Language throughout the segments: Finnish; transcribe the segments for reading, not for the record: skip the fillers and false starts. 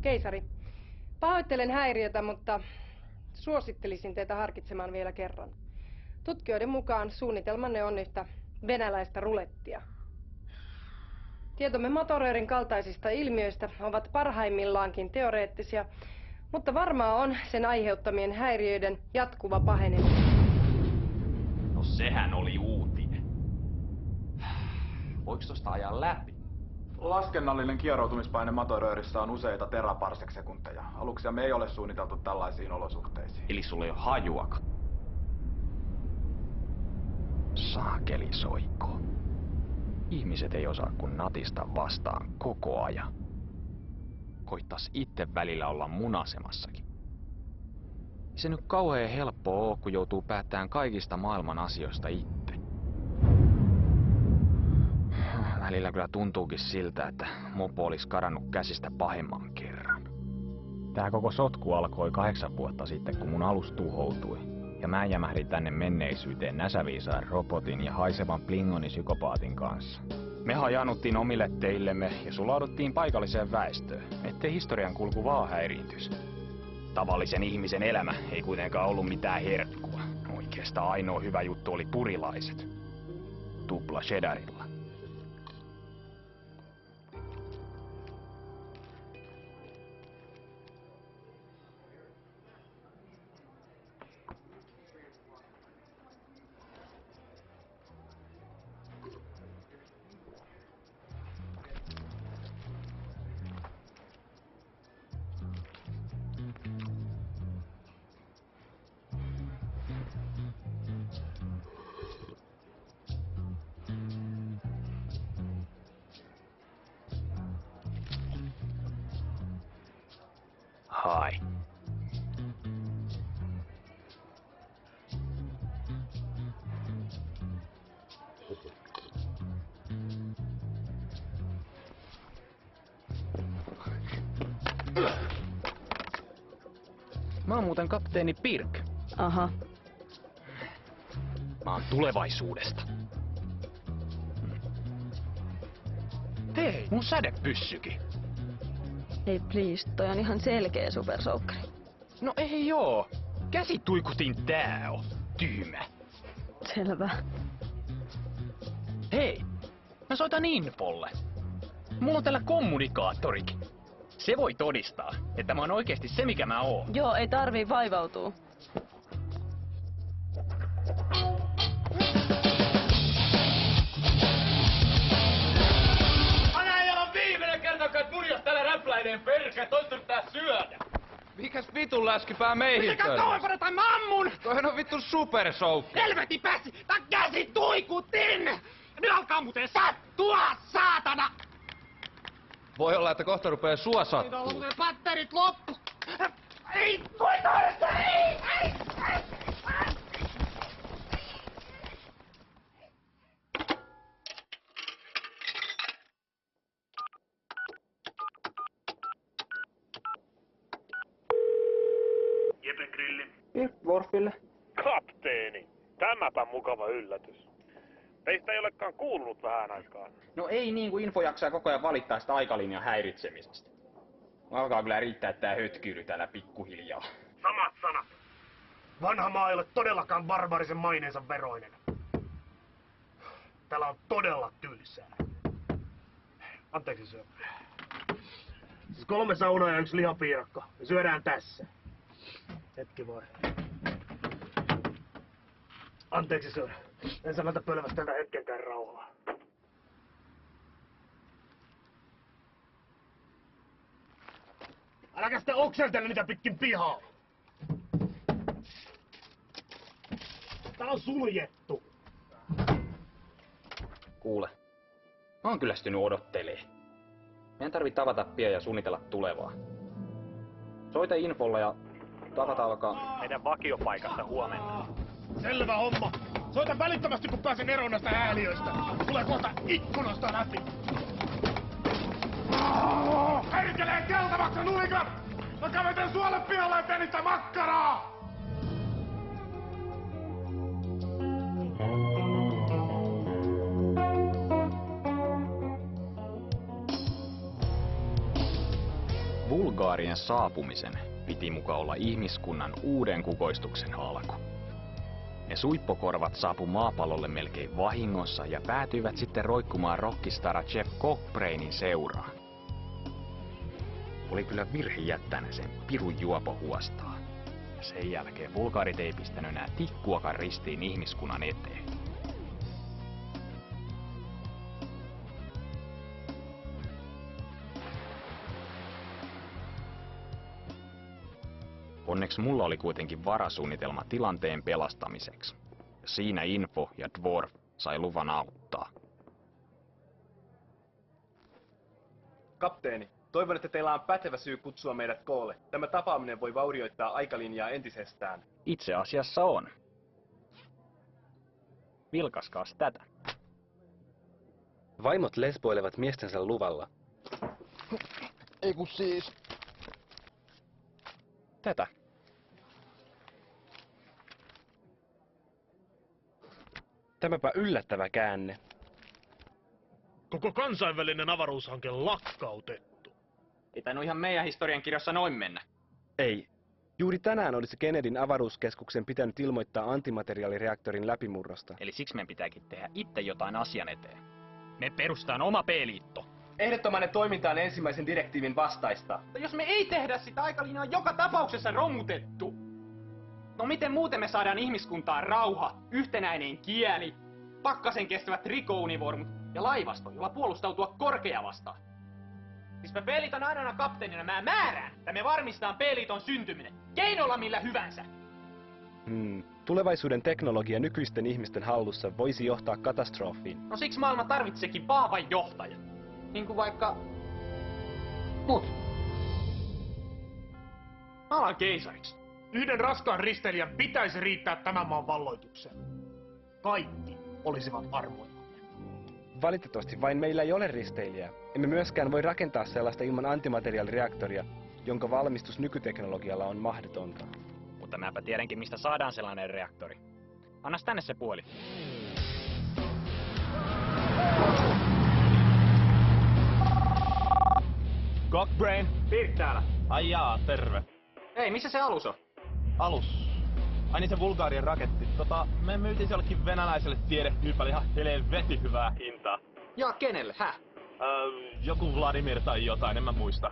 Keisari, pahoittelen häiriötä, mutta suosittelisin teitä harkitsemaan vielä kerran. Tutkijoiden mukaan suunnitelmanne on yhtä venäläistä rulettia. Tietomme motoröörin kaltaisista ilmiöistä ovat parhaimmillaankin teoreettisia, mutta varmaa on sen aiheuttamien häiriöiden jatkuva paheneminen. No sehän oli uutinen. Voiko tosta ajaa läpi? Laskennallinen kieroutumispaine motoröörissä on useita teraparsec-sekunteja. Aluksiamme ei ole suunniteltu tällaisiin olosuhteisiin. Eli sulla ei ole hajuakaan. Saakeli soikko. Ihmiset ei osaa kun natista vastaan koko ajan. Koittais itse välillä olla munasemassakin. Ei se nyt kauhean helppoa oo, kun joutuu päättämään kaikista maailman asioista itse. Välillä kyllä tuntuukin siltä, että mopo olisi karannut käsistä pahemman kerran. Tää koko sotku alkoi 8 vuotta sitten, kun mun alus tuhoutui. Ja mä jämähdin tänne menneisyyteen näsäviisaan robotin ja haisevan Plingoni-psykopaatin kanssa. Me hajanuttiin omille teillemme ja sulauduttiin paikalliseen väestöön, ettei historian kulku vaan häiriintyisi. Tavallisen ihmisen elämä ei kuitenkaan ollut mitään herkkua. Oikeastaan ainoa hyvä juttu oli purilaiset. Tupla cheddarilla. Hai. Mä oon muuten kapteeni Pirk. Aha. Mä oon tulevaisuudesta. Hei, mun sädepyssykin. Ei please, toi on ihan selkeä supersoukkari. No ei joo. Käsituikutin tää on. Tyhmä. Selvä. Hei, mä soitan Infolle. Mulla on täällä kommunikaattorikin. Se voi todistaa, että mä oon oikeesti se mikä mä oon. Joo, ei tarvii vaivautua. Anajalla on viimeinen kerta, kun munjas täällä räpläineen perkä, toista pitää syödä. Mikäs vitun läskipää meihin Mitäkään kauempana tai mä ammun! Toihan on vittu supersoukki. Helvetin pääsi! Tää käsi tuikutin! Nyt alkaa muuten sattua, saatana! Voi olla, että kohta rupee sua sattuu. Nyt on patterit loppu! Ei! Voi toista! Ei! Jeppe Grilli. Worfille. Kapteeni, tämäpä mukava yllätys. Teistä ei olekaan kuulunut vähän aikaan. No ei niin kuin Info jaksaa koko ajan valittaa sitä aikalinjan häiritsemisestä. Alkaa kyllä riittää tää hötkyyly täällä pikkuhiljaa. Samat sanat. Vanha maa ei ole todellakaan barbarisen maineensa veroinen. Täällä on todella tylsää. Anteeksi syö. Siis 3 saunaa ja 1 lihapiirakka. Me syödään tässä. Hetki voi. Anteeksi syö. En sanota pölvästältä hetkenkään rauhaa. Äläkä sitten okseltele niitä pitkin pihaa. Tää on suljettu. Kuule, mä oon kyllästynyt odottelee. Meidän tarvii tavata pian ja suunnitella tulevaa. Soita Infolla ja tavata alkaa meidän vakiopaikassa huomenna. Selvä homma. Soita välittömästi kun pääsen eroon näistä hääliöistä. Tulee kohta ikkunasta läpi. Herkelee keltavaksi nulikat! Mä käveten suolle pihalle ja teen niitä makkaraa! Bulgaarien saapumisen piti muka olla ihmiskunnan uuden kukoistuksen alku. Ne suippokorvat saapu maapallolle melkein vahingossa ja päätyivät sitten roikkumaan rockistara Jeff Cockbrainin seuraan. Oli kyllä virhe jättää ne sen pirun juopo huostaa. Ja sen jälkeen vulgaarit ei pistänyt enää tikkuakaan ristiin ihmiskunnan eteen. Onneksi mulla oli kuitenkin varasuunnitelma tilanteen pelastamiseksi. Siinä Info ja Dwarf sai luvan auttaa. Kapteeni, toivon, että teillä on pätevä syy kutsua meidät koolle. Tämä tapaaminen voi vaurioittaa aikalinjaa entisestään. Itse asiassa on. Vilkaskaas tätä. Vaimot lesboilevat miestensä luvalla. Ei kun siis... Tätä. Tämäpä yllättävä käänne. Koko kansainvälinen avaruushanke lakkautettu. Ei tainnut ihan meidän historiankirjassa noin mennä. Ei. Juuri tänään olisi Kennedyn avaruuskeskuksen pitänyt ilmoittaa antimateriaalireaktorin läpimurrosta. Eli siksi meidän pitääkin tehdä itse jotain asian eteen. Me perustaan oma P-liitto. Ehdottomainen toiminta on ensimmäisen direktiivin vastaista. Mutta jos me ei tehdä sitä, aikalinja on joka tapauksessa romutettu. No miten muuten me saadaan ihmiskuntaan rauha, yhtenäinen kieli, pakkasen kestävät trikounivormut ja laivasto, jolla puolustautua korkea vastaan? Siis mä P-liiton ainoana kapteenina mä määrään, että me varmistaan P-liiton syntyminen, keinolla millä hyvänsä. Tulevaisuuden teknologia nykyisten ihmisten hallussa voisi johtaa katastrofiin. No siksi maailma tarvitsekin vahvan johtajan. Niin kuin vaikka... mut. Mä alan keisariksi. Yhden raskaan risteilijän pitäisi riittää tämän maan valloitukseen. Kaikki olisivat armoilla. Valitettavasti vain meillä ei ole risteilijää. Emme myöskään voi rakentaa sellaista ilman antimateriaalireaktoria, jonka valmistus nykyteknologialla on mahdotonta. Mutta mäpä tiedänkin, mistä saadaan sellainen reaktori. Annas tänne se puoli. Cockbrain. Pirk täällä. Ai jaa, terve. Ei, missä se alus on? Alus. Ai niin se Bulgaarien raketti. Me myytiin jollekin venäläiselle tiedetyypälle ihan helvetin hyvää hintaa. Ja kenelle, häh? Joku Vladimir tai jotain, en mä muista.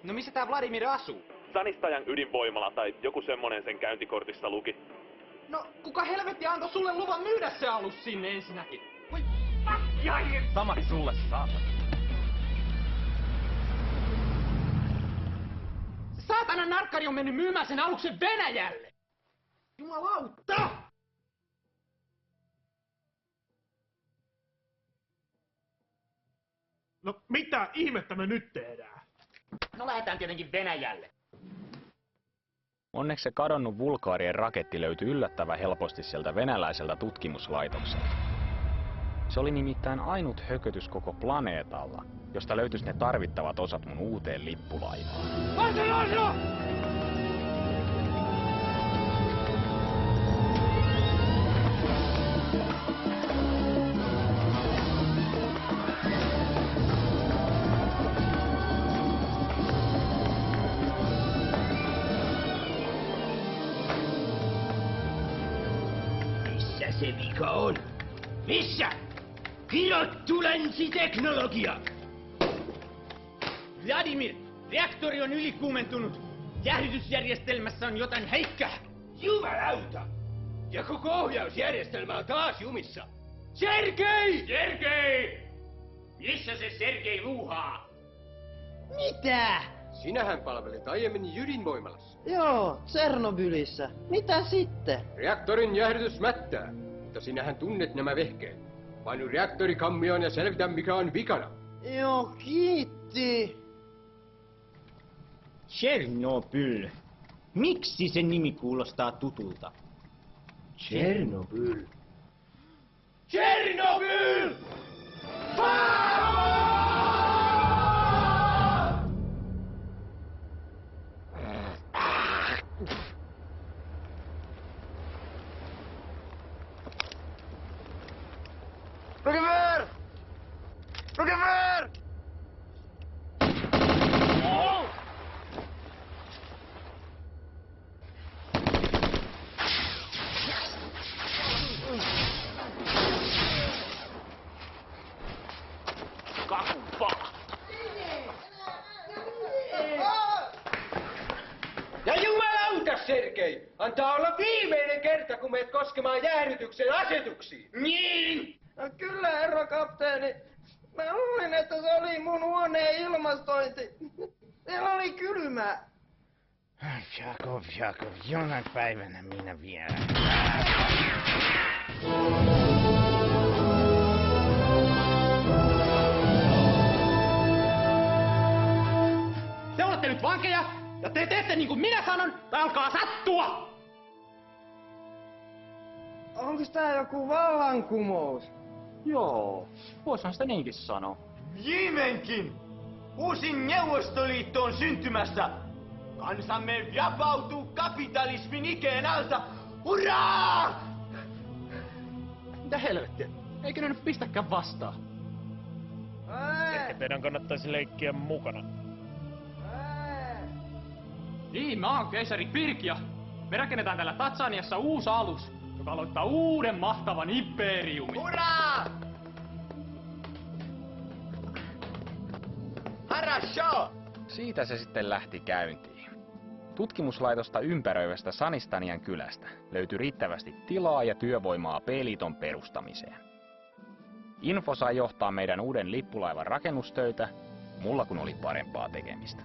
No missä tää Vladimir asuu? Sanistajan ydinvoimala tai joku semmonen sen käyntikortissa luki. No, kuka helvetti antoi sulle luvan myydä se alus sinne ensinnäkin? Voi Samaksi sulle, saatana. saatana narkkari on mennyt myymään sen aluksen Venäjälle! Jumalauta! No mitä ihmettä me nyt tehdään? No lähdetään tietenkin Venäjälle. Onneksi se kadonnut Bulgaarien raketti löytyi yllättävän helposti sieltä venäläiseltä tutkimuslaitokselta. Se oli nimittäin ainut hökötys koko planeetalla, josta löytyisi ne tarvittavat osat mun uuteen lippulaivaan. Missä se vika on? Missä? Kirottu länsiteknologia! Vladimir, reaktori on ylikuumentunut. Jäähdytysjärjestelmässä on jotain heikkää. Jumalauta! Ja koko ohjausjärjestelmä on taas jumissa. Sergei! Sergei! Missä se Sergei luuhaa? Mitä? Sinähän palvelit aiemmin ydinvoimalassa. Joo, Tsernobylissä. Mitä sitten? Reaktorin jäähdytys mättää, mutta sinähän tunnet nämä vehkeet. Painu reaktorikammioon ja selvitä mikä on vikana. Joo, kiitti. Tchernobyl. Miksi sen nimi kuulostaa tutulta? Tchernobyl. Tchernobyl! Rogever! Rogever! kerta, kun meet koskemaan jäähdytyksen asetuksiin. Niin! No kyllä, herra kapteeni. Mä luulin, että se oli mun huoneen ilmastointi. Siellä oli kylmää. Jakov, jonain päivänä minä vielä. Te olette nyt vankeja, ja te teette niin kuin minä sanon, tai alkaa sattua! Onko tää joku vallankumous? Joo, voisihan sitä niinkin sanoa. Viimeinkin! Uusi Neuvostoliitto on syntymässä! Kansamme vapautuu kapitalismin ikeen alta! Hurraa! Mitä helvettiä? Eikö ne nyt pistäkään vastaan? Ehkä teidän kannattaisi leikkiä mukana. Niin, mä oon keisari Pirkia. Me rakennetaan täällä Tatsaniassa uusi alus, joka aloittaa uuden mahtavan imperiumin. Hurraa! Harasho! Siitä se sitten lähti käyntiin. Tutkimuslaitosta ympäröivästä Sanistanian kylästä löytyi riittävästi tilaa ja työvoimaa P-liiton perustamiseen. Info sai johtaa meidän uuden lippulaivan rakennustöitä, mulla kun oli parempaa tekemistä.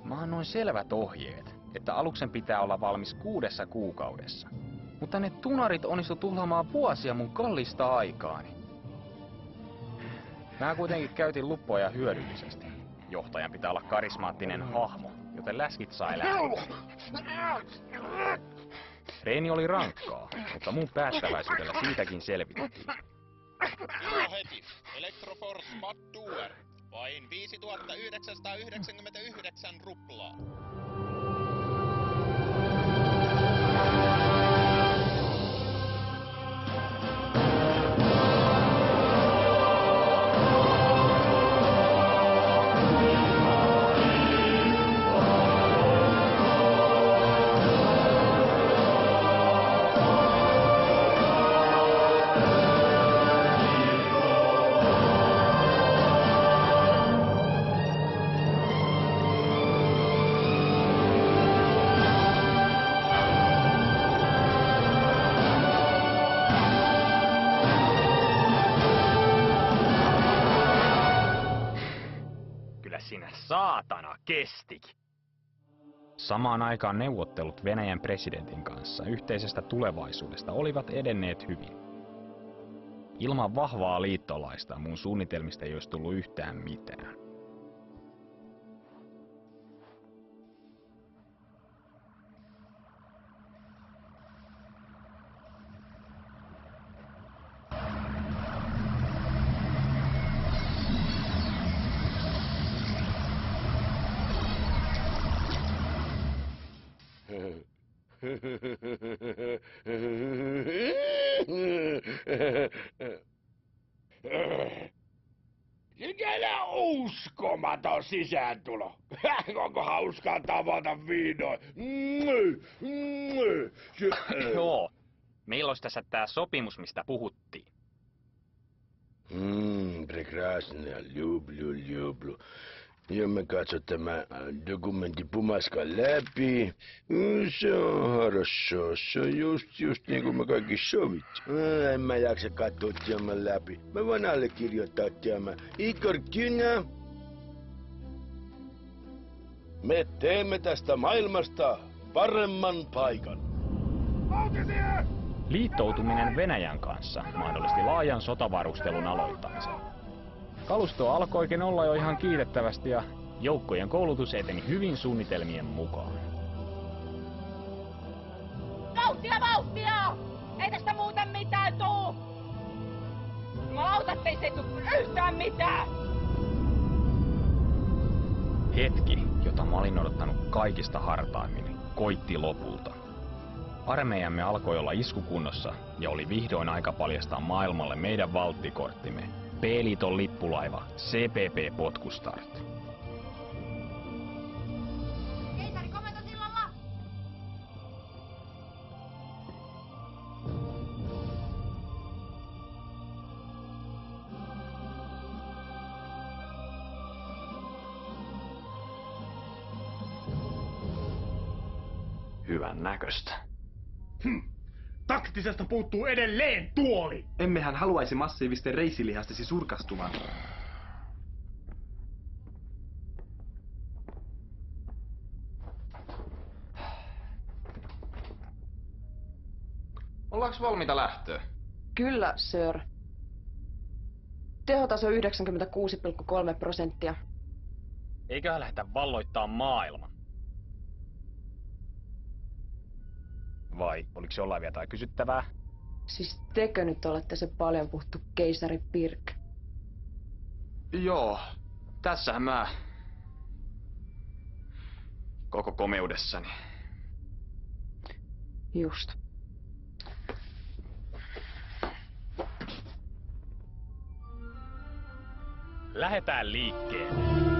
Mä annoin selvät ohjeet, että aluksen pitää olla valmis 6 kuukaudessa. Mutta ne tunarit onnistu tuhlaamaan vuosia mun kallista aikaani. Mä kuitenkin käytin luppoja hyödyllisesti. Johtajan pitää olla karismaattinen hahmo, joten läskit sai lähteä. Treeni oli rankkaa, mutta mun päättäväisyydellä siitäkin selvittiin. Joo heti. Electroforce Bad Duer. Vain 5999 ruplaa. Saatana kestikin. Samaan aikaan neuvottelut Venäjän presidentin kanssa yhteisestä tulevaisuudesta olivat edenneet hyvin. Ilman vahvaa liittolaista mun suunnitelmista ei olisi tullut yhtään mitään. Sikällä uskomaton sisääntulo. Onko hauskaa tavata vihdoin? Joo. Milloin tässä tää sopimus, mistä puhuttiin? Прекрасно, люблю. Ja me katso tämä dokumentti pumaskan läpi. Se on хорошо. Se on just niin kuin me kaikki sovittiin. En mä jaksa katsoa tämän läpi. Mä voin allekirjoittaa tämän. Igor Kynä. Me teemme tästä maailmasta paremman paikan. Liittoutuminen Venäjän kanssa mahdollisti laajan sotavarustelun aloittamisen. Kalusto alkoikin olla jo ihan kiitettävästi ja joukkojen koulutus eteni hyvin suunnitelmien mukaan. Vauhtia! Ei tästä muuten mitään tuu! Lautat, ei se tuu yhtään mitään! Hetki, jota mä olin odottanut kaikista hartaimmin, koitti lopulta. Armeijamme alkoi olla iskukunnossa ja oli vihdoin aika paljastaa maailmalle meidän valttikorttimme. P-liiton lippulaiva CPP Potkustart. Keisari komentosillalla! Hyvän näköistä. Taktisesta puuttuu edelleen tuoli! Emmehän haluaisi massiivisten reisilihastesi surkastumaan. Ollaanko valmiita lähtöä? Kyllä, sir. Tehotaso 96,3%. Eiköhän lähdetä valloittaa maailman. Vai oliko jollain vielä jotain kysyttävää? Siis tekö nyt olette se paljon puhuttu keisari Pirk? Joo, tässähän mä koko komeudessani. Just. Lähetään liikkeelle.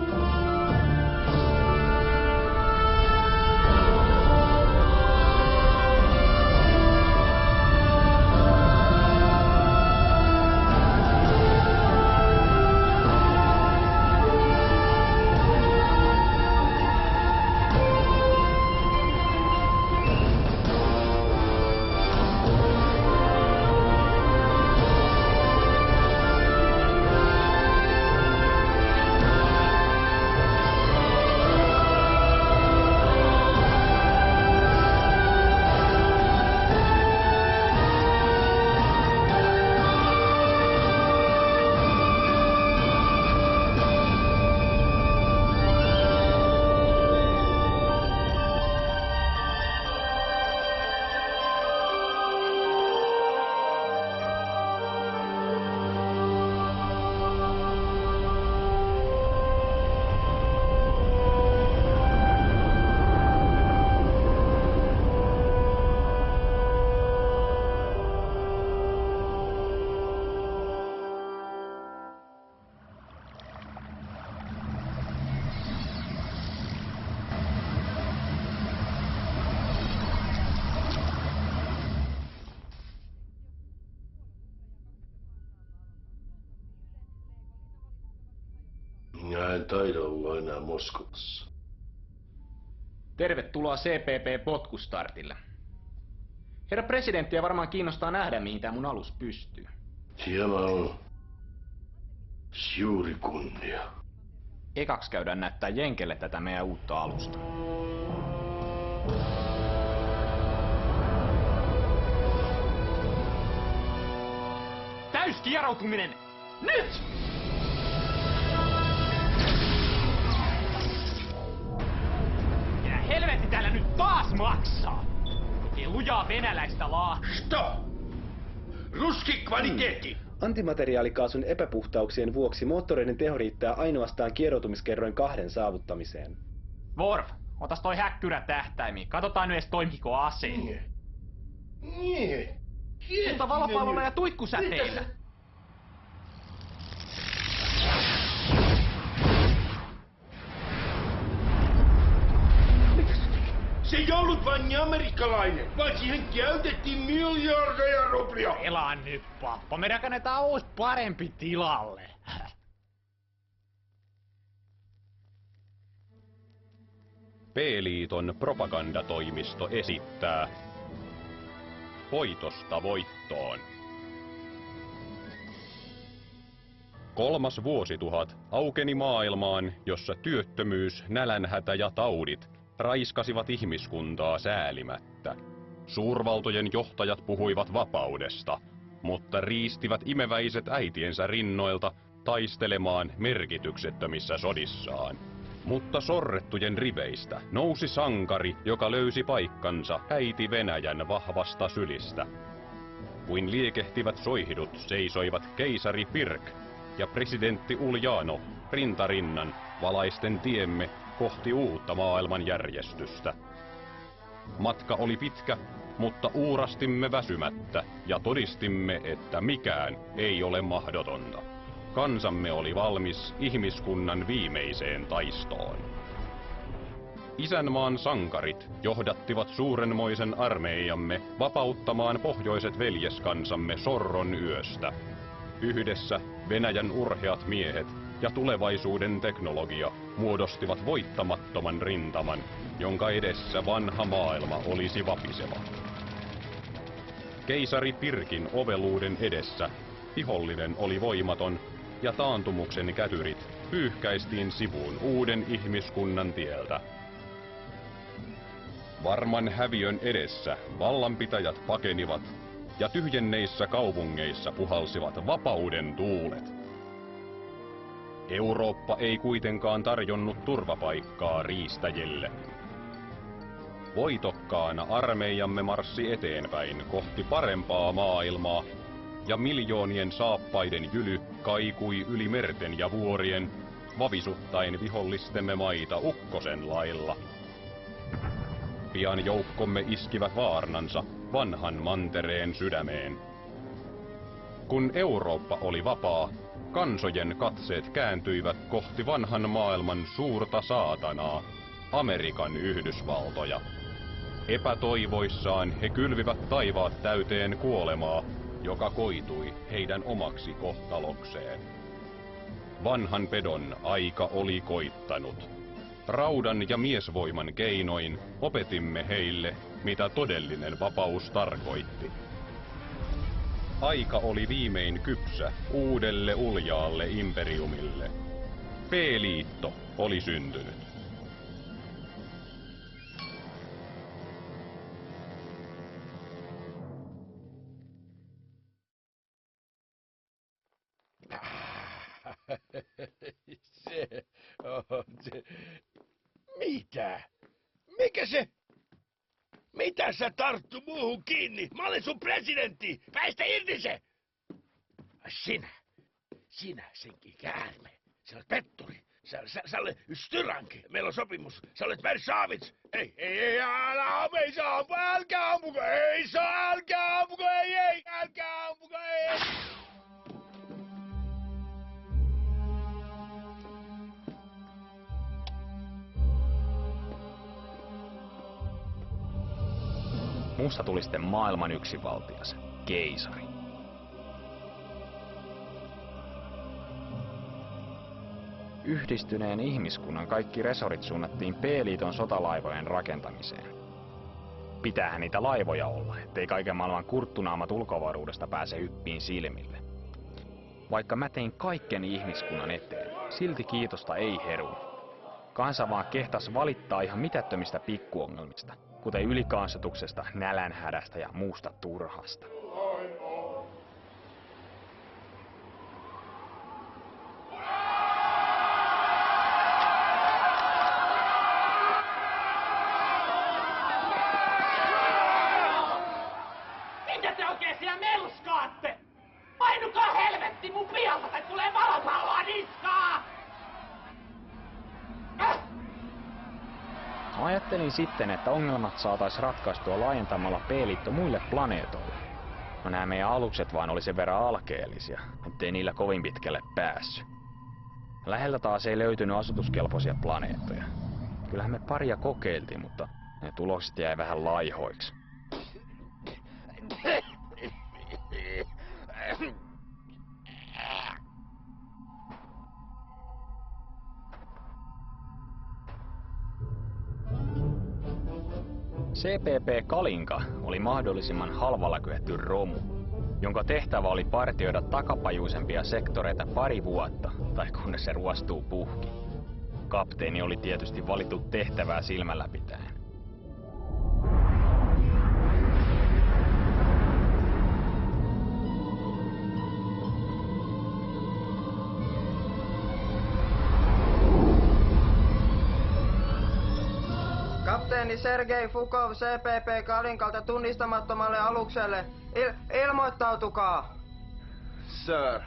Minä en taida olla enää Moskovassa. Tervetuloa CPP-potkustartille. Herra presidenttiä varmaan kiinnostaa nähdä, mihin tää mun alus pystyy. Siellä on suuri kunnia. Ekaks käydään näyttää Jenkelle tätä meidän uutta alusta. Täyskieroutuminen! Nyt! Ja helvetti täällä nyt taas maksaa! Ei lujaa venäläistä Stop! Ruski kvaliteetti! Antimateriaalikaasun epäpuhtauksien vuoksi moottoreiden teho riittää ainoastaan kieroutumiskerroin 2 saavuttamiseen. Worf, otas toi häkkyrä tähtäimiin. Katsotaan nyt edes toimiko aseet. Mutta valopallolla ja tuikkusäteillä. Se ei ollut vain amerikkalainen, vaan siihen käytettiin miljardeja ruplia. Elaa nyt, pappa. Me rakennetaan uusi parempi tilalle. P-liiton propagandatoimisto esittää Voitosta voittoon. 3. vuosituhat aukeni maailmaan, jossa työttömyys, nälänhätä ja taudit raiskasivat ihmiskuntaa säälimättä. Suurvaltojen johtajat puhuivat vapaudesta, mutta riistivät imeväiset äitiensä rinnoilta taistelemaan merkityksettömissä sodissaan. Mutta sorrettujen riveistä nousi sankari, joka löysi paikkansa äiti Venäjän vahvasta sylistä. Kuin liekehtivät soihdut seisoivat keisari Pirk ja presidentti Uljanov rintarinnan valaisten tiemme kohti uutta maailmanjärjestystä. Matka oli pitkä, mutta uurastimme väsymättä ja todistimme, että mikään ei ole mahdotonta. Kansamme oli valmis ihmiskunnan viimeiseen taistoon. Isänmaan sankarit johdattivat suurenmoisen armeijamme vapauttamaan pohjoiset veljeskansamme sorron yöstä. Yhdessä Venäjän urheat miehet ja tulevaisuuden teknologia muodostivat voittamattoman rintaman, jonka edessä vanha maailma olisi vapiseva. Keisari Pirkin oveluuden edessä vihollinen oli voimaton ja taantumuksen kätyrit pyyhkäistiin sivuun uuden ihmiskunnan tieltä. Varman häviön edessä vallanpitäjät pakenivat ja tyhjenneissä kaupungeissa puhalsivat vapauden tuulet. Eurooppa ei kuitenkaan tarjonnut turvapaikkaa riistäjille. Voitokkaana armeijamme marssi eteenpäin kohti parempaa maailmaa, ja miljoonien saappaiden jyly kaikui yli merten ja vuorien, vavisuttaen vihollistemme maita ukkosen lailla. Pian joukkomme iskivät vaarnansa vanhan mantereen sydämeen. Kun Eurooppa oli vapaa, kansojen katseet kääntyivät kohti vanhan maailman suurta saatanaa, Amerikan Yhdysvaltoja. Epätoivoissaan he kylvivät taivaat täyteen kuolemaa, joka koitui heidän omaksi kohtalokseen. Vanhan pedon aika oli koittanut. Raudan ja miesvoiman keinoin opetimme heille, mitä todellinen vapaus tarkoitti. Aika oli viimein kypsä uudelle uljaalle imperiumille. P-liitto oli syntynyt. Se on se. Mitä? Mikä se? Mitä sä tarttu muuhun kiinni? Mä olen sun presidentti! Päästä irti se! Sinä senkin käärme. Sä olet petturi. Sä olet styranki. Meillä on sopimus. Sä olet Versavits. Ei, älä ampuko, älkää ampuko, ei saa, älkää ampuko, ei, älkää ampuko, ei. Musta tuli sitten maailman yksinvaltias, keisari. Yhdistyneen ihmiskunnan kaikki resorit suunnattiin P-liiton sotalaivojen rakentamiseen. Pitäähän niitä laivoja olla, ettei kaiken maailman kurttunaamat ulkoavaruudesta pääse hyppiin silmille. Vaikka mä tein kaiken ihmiskunnan eteen, silti kiitosta ei herunut. Kansa vaan kehtas valittaa ihan mitättömistä pikkuongelmista, kuten ylikansotuksesta, nälänhädästä ja muusta turhasta. Mitä te oikein siellä melskaatte? Painukaa helvetti mun pialta tai tulee valopalloa niskaa! Ajattelin sitten, että ongelmat saatais ratkaistua laajentamalla P-liitto muille planeetoille. No nämä meidän alukset vaan oli sen verran alkeellisia, ettei niillä kovin pitkälle päässyt. Lähellä taas ei löytynyt asutuskelpoisia planeettoja. Kyllähän me paria kokeiltiin, mutta ne tulokset jäi vähän laihoiksi. CPP Kalinka oli mahdollisimman halvalla kyetty romu, jonka tehtävä oli partioida takapajuisempia sektoreita pari vuotta, tai kunnes se ruostuu puhki. Kapteeni oli tietysti valittu tehtävää silmällä pitäen. Kapteeni Sergei Fukov CPP Kalinkalta tunnistamattomalle alukselle. Ilmoittautukaa! Sir,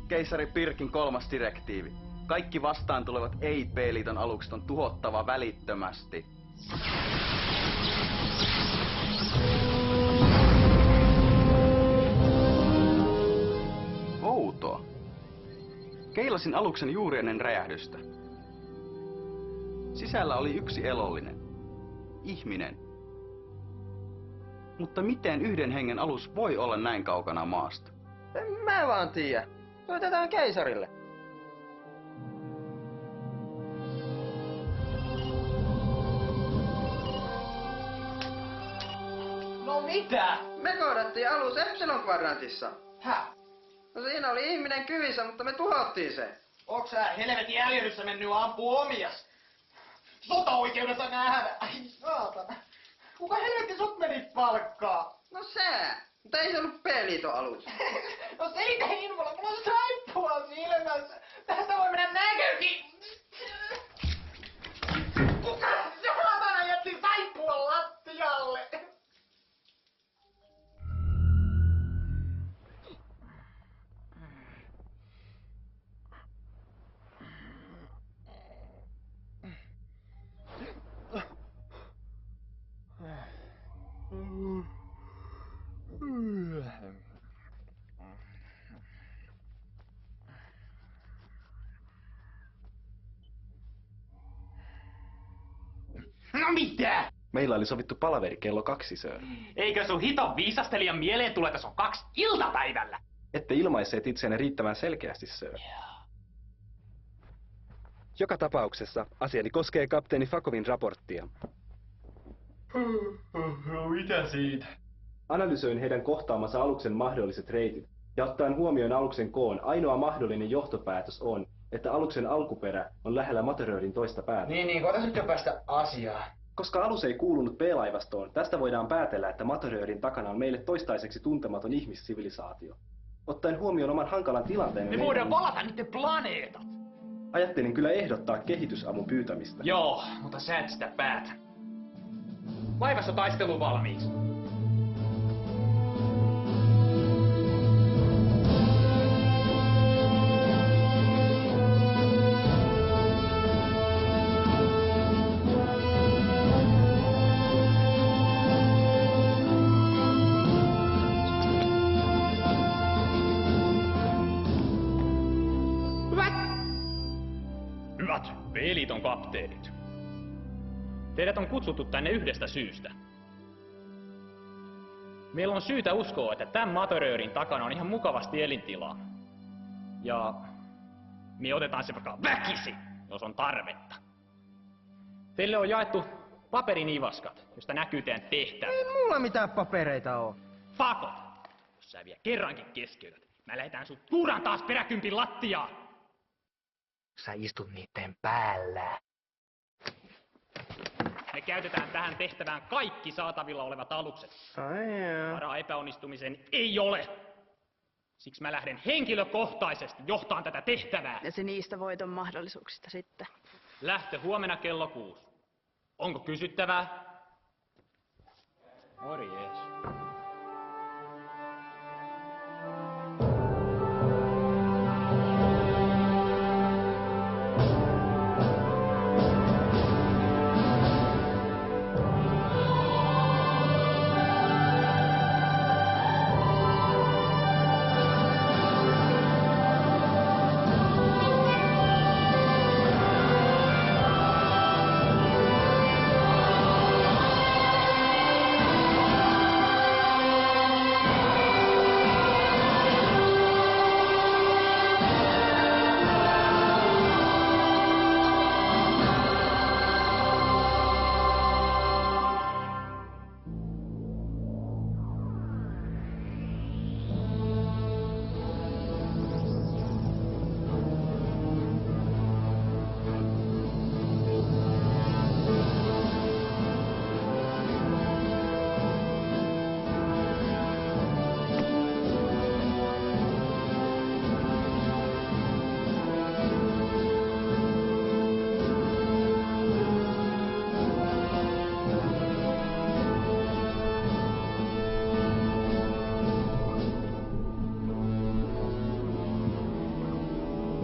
keisari Pirkin 3. direktiivi. Kaikki vastaan tulevat ei-P-liiton alukset on tuhottava välittömästi. Outoa. Keilasin aluksen juuri ennen räjähdystä. Sisällä oli yksi elollinen. Ihminen. Mutta miten yhden hengen alus voi olla näin kaukana maasta? En mä vaan tiedä. Soitetaan keisarille. No mitä? Me kohdattiin alus Epsilon-kvadrantissa. Häh? No siinä oli ihminen kyvissä, mutta me tuhottiin se. Onks sä helvetin äljyryssä mennyt ampuu omias? Sota-oikeudessa nähdä! Ai saatana! Kuka helvetti sut meni palkkaa? No sä! Mutta ei se ollut P-liiton alus. No selitä infolla, mulla on saippua silmässä. Tästä voi mennä näkökin. Kuka saatana jätti saippua lattialle? No mitä? Meillä oli sovittu palaveri kello 2, sir. Eikö sun hiton viisastelijan mieleen tule, että se on 2 iltapäivällä? Ette ilmaisseet itseänne riittävän selkeästi, sir. Joka tapauksessa asiani koskee kapteeni Fakovin raporttia. No mitä siitä? Analysoin heidän kohtaamansa aluksen mahdolliset reitit, ja ottaen huomioon aluksen koon, ainoa mahdollinen johtopäätös on, että aluksen alkuperä on lähellä Materöörin toista päätä. Niin, koitais nyt jo päästä asiaan. Koska alus ei kuulunut B-laivastoon, tästä voidaan päätellä, että Materöörin takana on meille toistaiseksi tuntematon ihmissivilisaatio. Ottaen huomioon oman hankalan tilanteen... Me voidaan valata niiden planeetat! Ajattelin kyllä ehdottaa kehitysavun pyytämistä. Joo, mutta sä et sitä päätä. Laivassa taistelu valmiiksi. Hyvät B-liiton kapteenit. Teidät on kutsuttu tänne yhdestä syystä. Meillä on syytä uskoa, että tämän Materöörin takana on ihan mukavasti elintilaa. Ja me otetaan se vaikka väkisi, jos on tarvetta. Teille on jaettu paperinivaskat, josta näkyy teidän tehtävä. Ei mulla mitään papereita oo. Fakot! Jos sä vielä kerrankin keskeytät, mä lähetään sut tuuran taas peräkympin lattiaan. Sä istut niitten päällä. Me käytetään tähän tehtävään kaikki saatavilla olevat alukset. Varaa epäonnistumiseen ei ole. Siksi mä lähden henkilökohtaisesti johtaan tätä tehtävää. Ja se niistä voiton mahdollisuuksista sitten. Lähtö huomenna kello 6. Onko kysyttävää? Morjes.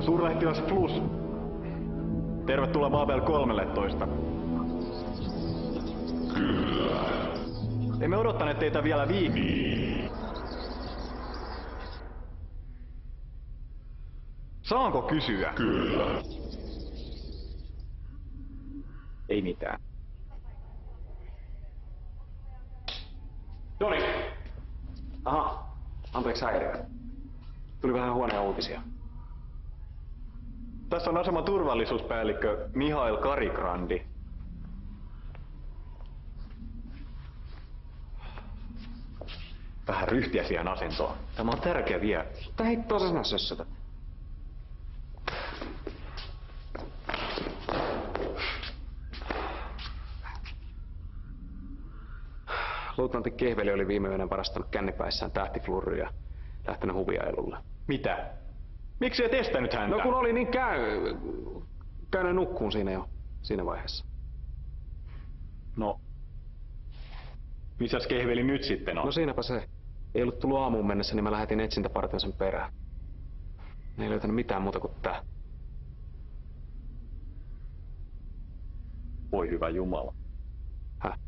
Suurlähettiläs Plus. Tervetuloa Babel 13. Kyllä. Emme odottaneet teitä vielä viikkoa. Saanko kysyä? Kyllä. Ei mitään. Noniin. Aha, anteeksi häiriö. Tuli vähän huonoja uutisia. Tässä on aseman turvallisuuspäällikkö Mihail Karikrandi. ryhtiä siihen asentoon. Tämä on tärkeä vieras. Mutta hei tosena sössötä. Luutnantti Kehveli oli viime yönä varastanut kännipäissään tähtifluoria ja lähtenyt huviailulle. Mitä? Miksi et estänyt häntä? No kun oli niin käynyt nukkuun siinä vaiheessa. No, missäs Kehveli nyt sitten on? No siinäpä se. Ei ollut tullut aamuun mennessä, niin mä lähetin etsintäpartion sen perään. Ne ei löytänyt mitään muuta kuin tää. Voi hyvä Jumala. Häh?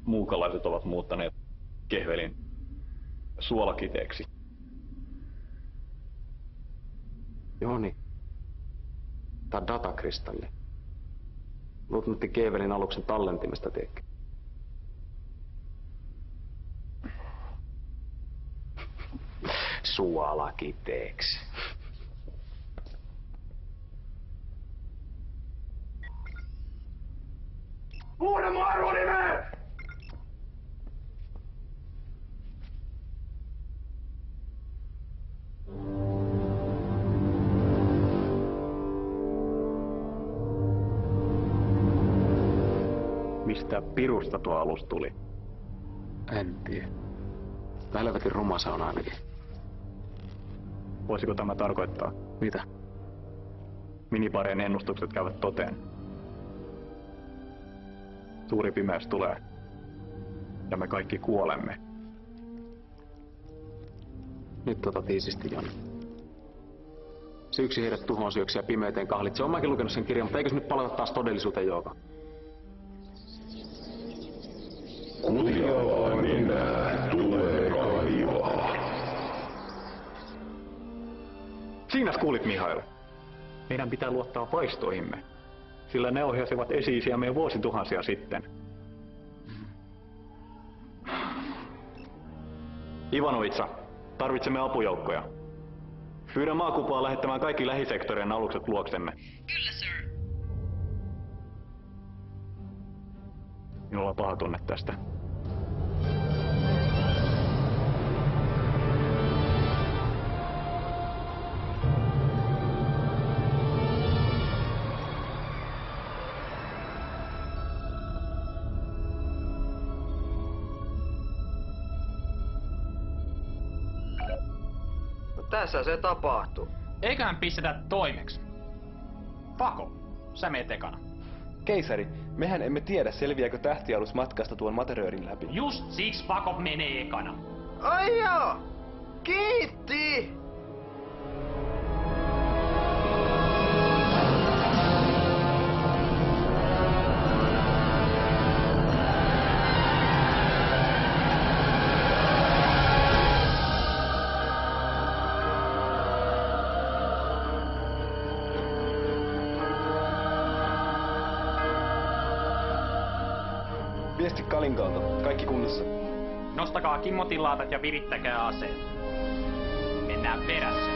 Muukalaiset ovat muuttaneet Kehvelin suolakiteeksi. Joo niin. Tää on datakristalli. Luutnantti Kehvelin aluksen tallentimesta, tiedätkö? Suolakiteeksi. Huuda mun arvonimeen! Mistä pirusta tuo alus tuli? En tiedä. Helvetin ruma se on ainakin. Voisiko tämä tarkoittaa? Mitä? Minibarien ennustukset käyvät toteen. Suuri pimeys tulee. Ja me kaikki kuolemme. Nyt otat iisisti, Joni. Syksy heidät tuhoon syöksi ja pimeyteen kahlitse. Oon mäkin lukenut sen kirjan, mutta eikös nyt palata taas todellisuuteen, Jouko? Kuljavaan enää tulee kaivaa. Siinäs kuulit, Mihail. Meidän pitää luottaa vaistoihimme, sillä ne ohjasivat esi-isiämme vuosituhansia sitten. Ivanovitsa, tarvitsemme apujoukkoja. Pyydän maakupaa lähettämään kaikki lähisektorien alukset luoksemme. Kyllä, sir. Minulla on paha tunne tästä. Tässä se tapahtuu. Eiköhän pistetä toimeksi. Pako, sä meet ekana. Keisari, mehän emme tiedä, selviääkö tähtialus matkasta tuon materiaalin läpi. Just siksi Pako menee ekana. Ai joo! Kiitti! Viesti Kalinkalta. Kaikki kunnossa. Nostakaa kimmotilaatat ja virittäkää aseet. Mennään perässä.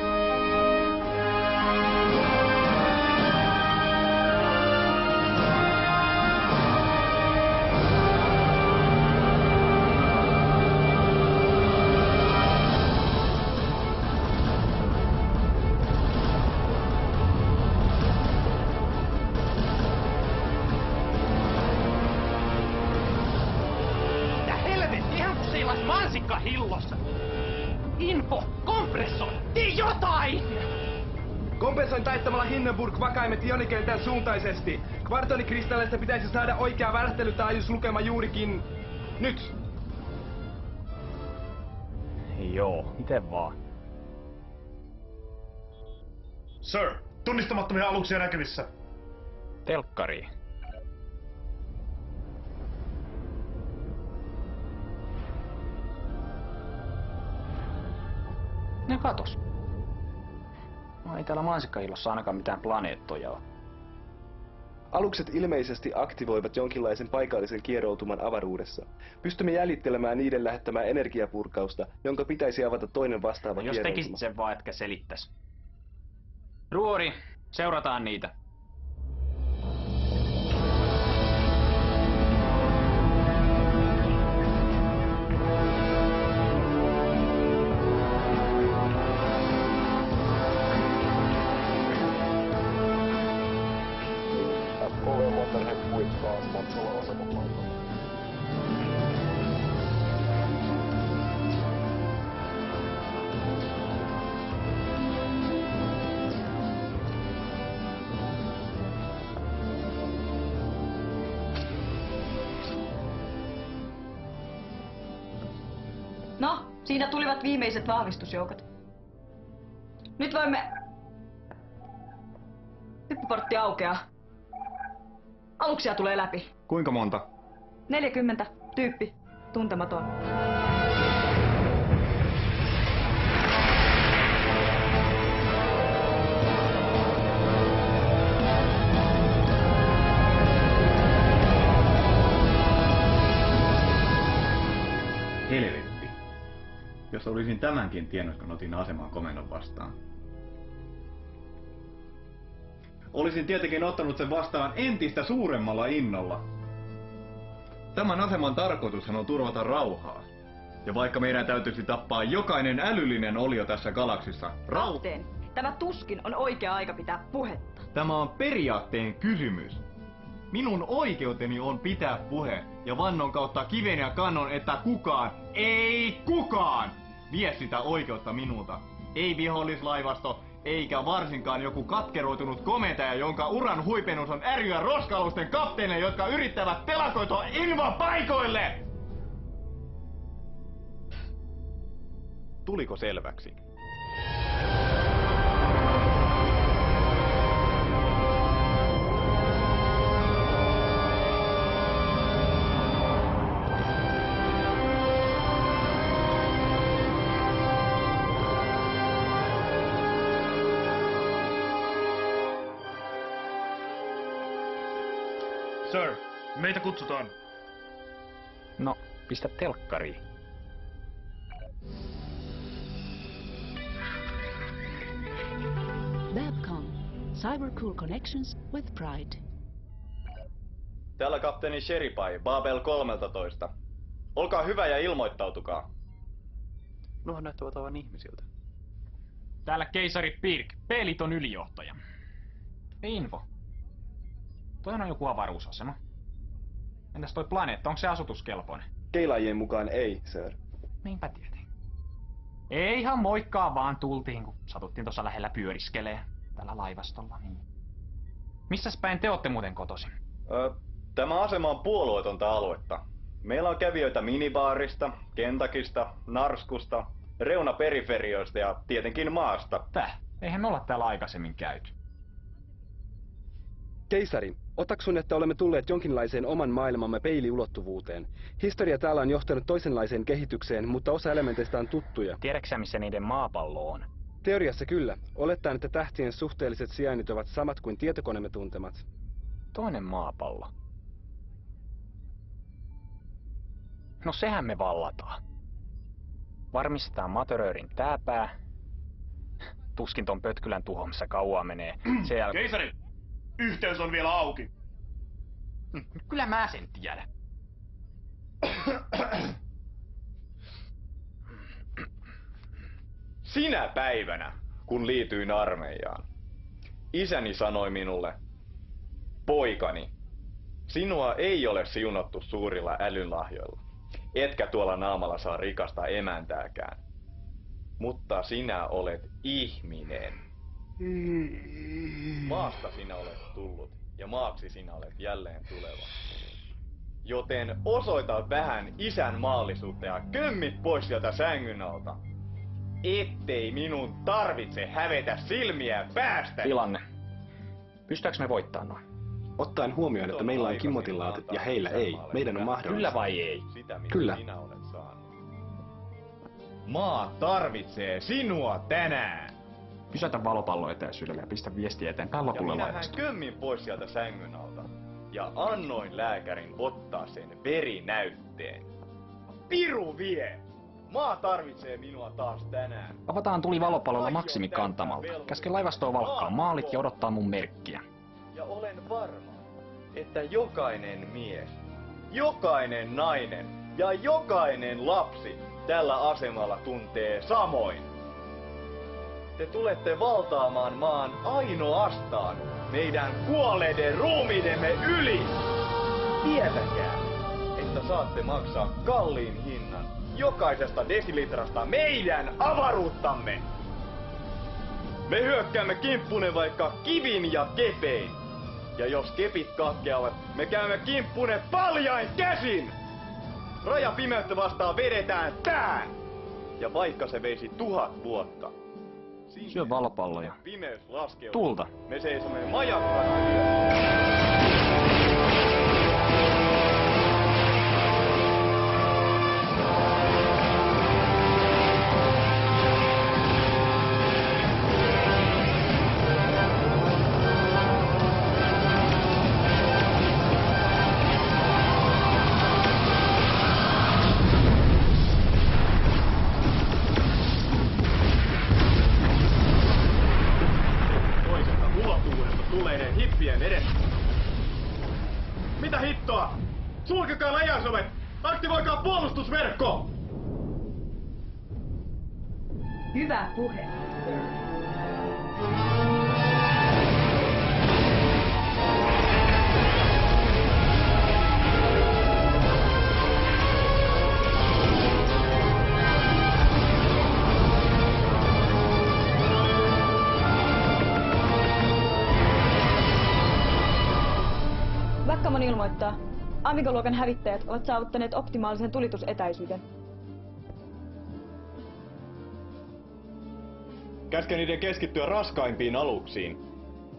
Mansikka hillossa! Info! Kompressoi! Tee jotain! Kompensoin taittamalla Hindenburg vakaimet ionikentän suuntaisesti. Kvartonikristalleista pitäisi saada oikea värähtelytaajuuslukema juurikin nyt. Joo, miten vaan. Sir, tunnistamattomia aluksia näkyvissä. Telkkari. Ne katos. No ei täällä mansikkahillossa ainakaan mitään planeettoja ole. Alukset ilmeisesti aktivoivat jonkinlaisen paikallisen kieroutuman avaruudessa. Pystymme jäljittelemään niiden lähettämää energiapurkausta, jonka pitäisi avata toinen vastaava Jos kieroutuma. tekisit sen vaan, etkä selittäis. Ruori, seurataan niitä. matkalla asemapaikalle. No, siinä tulivat viimeiset vahvistusjoukot. Nyt voimme... Hyppyportti aukeaa. Aluksia tulee läpi. Kuinka monta? 40. Tyyppi. Tuntematon. Helvetti. Jos olisin tämänkin tiennyt, kun otin aseman komennon vastaan. Olisin tietenkin ottanut sen vastaan entistä suuremmalla innolla. Tämän aseman tarkoitushan on turvata rauhaa. Ja vaikka meidän täytyisi tappaa jokainen älyllinen olio tässä galaksissa, Kapteeni, tämä tuskin on oikea aika pitää puhetta. Tämä on periaatteen kysymys. Minun oikeuteni on pitää puhe ja vannon kautta kiven ja kannon, että kukaan, ei kukaan, vie sitä oikeutta minulta. Ei vihollislaivasto, eikä varsinkaan joku katkeroitunut komentaja, jonka uran huipennus on ärjyä roskalusten kapteeneja, jotka yrittävät telakoitua invapaikoille! Tuliko selväksi? Sir, meitä kutsutaan. No, pistä telkkariin. Babcom. Cybercool connections with pride. Täällä kapteeni Sheripai, Babel 13. Olkaa hyvä ja ilmoittautukaa. Nuohan näyttävät aivan ihmisiltä. Täällä keisari Pirk, P-liiton ylijohtaja. Info. Toi on joku avaruusasema. Entäs toi planeetta, onko se asutuskelpoinen? Keilajien mukaan ei, sir. Niinpä tietenkin. Ei ihan moikkaa vaan tultiin, kun satuttiin tuossa lähellä pyöriskelee tällä laivastolla. Niin. Missäs päin te ootte muuten kotoisin? Tämä asema on puolueetonta aluetta. Meillä on kävijöitä minibaarista, Kentakista, Narskusta, reunaperiferioista ja tietenkin maasta. Täh? Eihän me olla täällä aikaisemmin käyty. Keisari, otaksun, että olemme tulleet jonkinlaiseen oman maailmamme peiliulottuvuuteen. Historia täällä on johtanut toisenlaiseen kehitykseen, mutta osa elementeistä on tuttuja. Tiedätkö missä niiden maapallo on? Teoriassa kyllä. Olettaen, että tähtien suhteelliset sijainnit ovat samat kuin tietokoneemme tuntemat. Toinen maapallo. No sehän me vallataan. Varmistetaan Materörin tääpää. Tuskin ton pötkylän tuhoamassa kauaa menee. Keisari! Yhteys on vielä auki. Kyllä mä sen tiedän. Sinä päivänä, kun liityin armeijaan, isäni sanoi minulle, poikani, sinua ei ole siunattu suurilla älynlahjoilla, etkä tuolla naamalla saa rikasta emäntääkään, mutta sinä olet ihminen. Maasta sinä olet tullut ja maaksi sinä olet jälleen tuleva. Joten osoita vähän isän maallisuutta ja kömmit pois sieltä sängyn alta. Ettei minun tarvitse hävetä silmiä päästä. Tilanne. Pystytäänkö me voittaa noin? Ottaen huomioon, että meillä on kimmotilaatit ja heillä ei, meidän on mahdollista. Kyllä vai ei? Kyllä. Maa tarvitsee sinua tänään. Pysäytä valopallo etäisyydellä ja pistä viestiä eteenpäin lopulle ja laivasta. minähän kömmin pois sieltä sängyn alta. Ja annoin lääkärin ottaa sen verinäytteen. Piru vie! Maa tarvitsee minua taas tänään. Avataan tuli valopallolla Maksimi kantamalta. Käske laivastoa valkkaa maalit ja odottaa mun merkkiä. Ja olen varma, että jokainen mies, jokainen nainen ja jokainen lapsi tällä asemalla tuntee samoin. Te tulette valtaamaan maan ainoastaan meidän kuolleiden ruumiidemme yli. tietäkää, että saatte maksaa kalliin hinnan jokaisesta desilitrasta meidän avaruuttamme. Me hyökkäämme kimppunne vaikka kivin ja kepein. Ja jos kepit katkeavat, me käymme kimppunne paljain käsin. Rajapimeyttä vastaan vedetään tään. Ja vaikka se veisi 1000 vuotta. Syö valopalloja. Pimeys laskeutuu. Tulta. Me seisomme majakkana yössä. Mitä hittoa? Sulkekaa läjäsovet! Aktivoikaa puolustusverkko! Hyvä puhe. Backamon ilmoittaa. Amiga-luokan hävittäjät ovat saavuttaneet optimaalisen tulitusetäisyyden. Käske niiden keskittyä raskaimpiin aluksiin.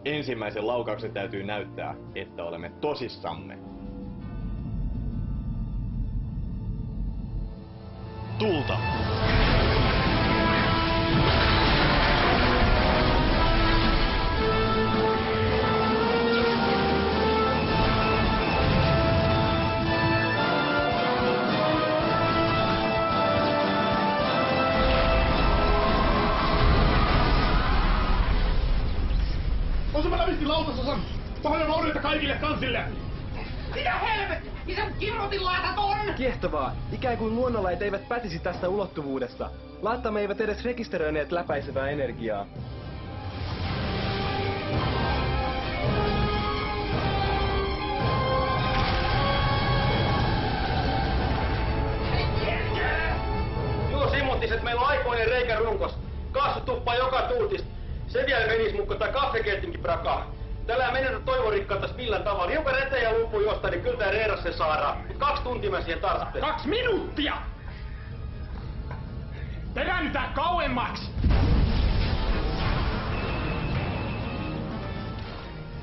Ensimmäisen laukauksen täytyy näyttää, että olemme tosissamme. Tulta! Osuma lävisti lautasosan! Paljon vaurioita kaikille kansille! Mitä helvetti? Mitä kirrotin laatat on? Kiehtovaa! Ikään kuin luonnonlait eivät pätisi tästä ulottuvuudesta. Laattamme eivät edes rekisteröineet läpäisevää energiaa. Joo, simuttiset, meillä on aikoinen reikä runkos. Kaasu tuppaa joka tuutista. Se vielä menis mukko tai kaffekettinkin prakaa. Tällä menetä toivorikkaattas millään tavalla. Hiukan eteen ja lupu jostain, niin kyllä tää reiras se saadaan. 2 tuntia mä siihen tarvitsen. 2 minuuttia! Peräännytään kauemmaksi!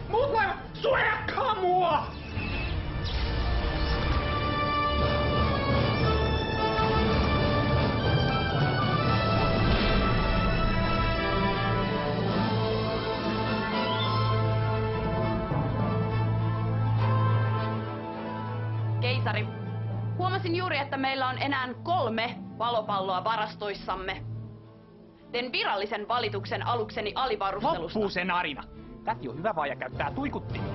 Muut laivat, suojakkaa mua! Keisari, huomasin juuri, että meillä on enää 3 valopalloa varastoissamme. Teen virallisen valituksen alukseni alivarustelusta. Loppuu se narina. Täti on hyvä vaaja käyttää tuikuttimia.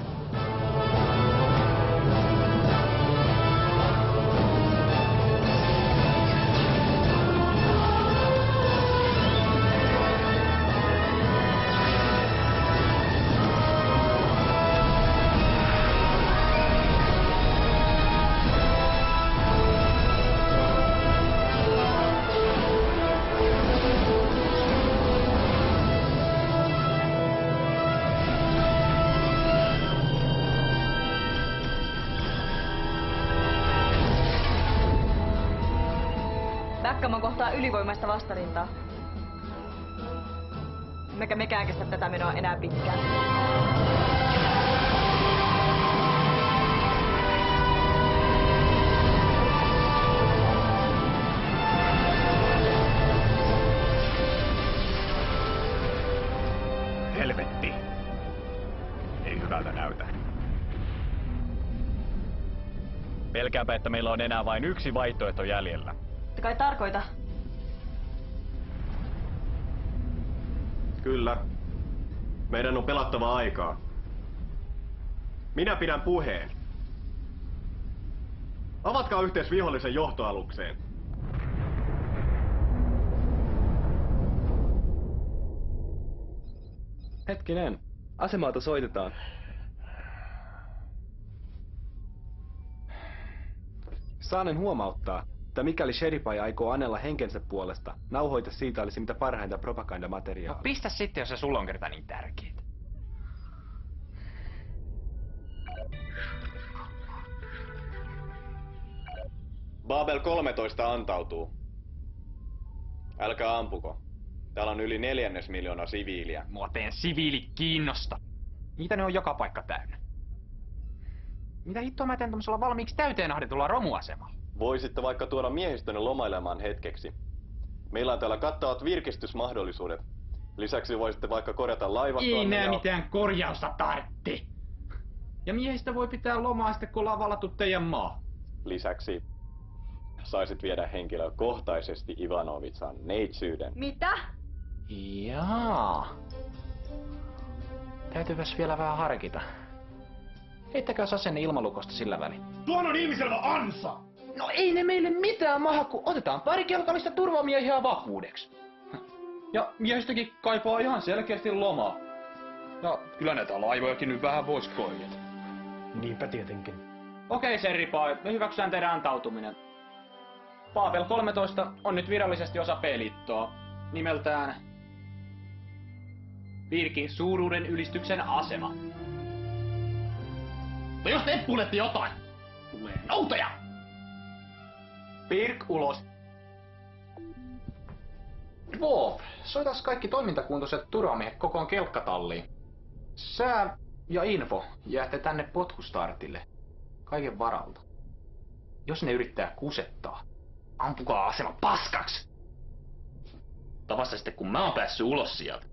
Backamon kohtaa ylivoimaista vastarintaa. Emmekä mekään kestä tätä menoa enää pitkään. Helvetti. Ei hyvältä näytä. Pelkääpä, että meillä on enää vain yksi vaihtoehto jäljellä. Te kai tarkoita? Kyllä. Meidän on pelattava aikaa. Minä pidän puheen. Avatkaa yhteys vihollisen johtoalukseen. Hetkinen. Asemaalta soitetaan. Saanen huomauttaa, että mikäli Sheripai aikoo anella henkensä puolesta, nauhoite siitä olisi mitä parhainta propagandamateriaalia. No pistä sitten, jos se sulla on kerta niin tärkeää. Babel 13 antautuu. Älkää ampuko. Täällä on yli 400 000 siviiliä. Mua teen siviilit kiinnosta. Niitä ne on joka paikka täynnä. Mitä hittoa mä teen tommosella valmiiksi täyteen ahdetulla romuasemalla? Voisitte vaikka tuoda miehistönne lomailemaan hetkeksi. Meillä on täällä kattavat virkistysmahdollisuudet. Lisäksi voisitte vaikka korjata laivastoa. Ei nää mitään korjausta tartti. Ja miehistä voi pitää lomaa sitten, kun ollaan vallattu teidän maa. Lisäksi saisit viedä henkilökohtaisesti Ivanovitsan neitsyyden. Mitä? Jaa. Täytyypäs vielä vähän harkita. Heittäkääs asenne ilmalukosta sillä välin. Tuon on ilmiselvä ansa! No ei ne meille mitään maha, kun otetaan pari kelkallista turvamiehiä vakuudeksi. Ja miehistäkin kaipaa ihan selkeästi lomaa. Ja kyllä näitä laivojakin nyt vähän vois korjata. Niinpä tietenkin. Okei, Sheripai, me hyväksytään teidän antautuminen. Babel 13 on nyt virallisesti osa P-liittoa. Nimeltään Pirkin suuruuden ylistyksen asema. No jos te kuulette jotain, tulee noutoja! Pirk ulos. Wolf, soitas kaikki toimintakuntoiset turvamiehet kokoon kelkkatalliin. Sää ja info jäätte tänne potkustartille. Kaiken varalta. Jos ne yrittää kusettaa, ampukaa asema paskaksi! Tavassa sitten kun mä oon päässyt ulos sieltä.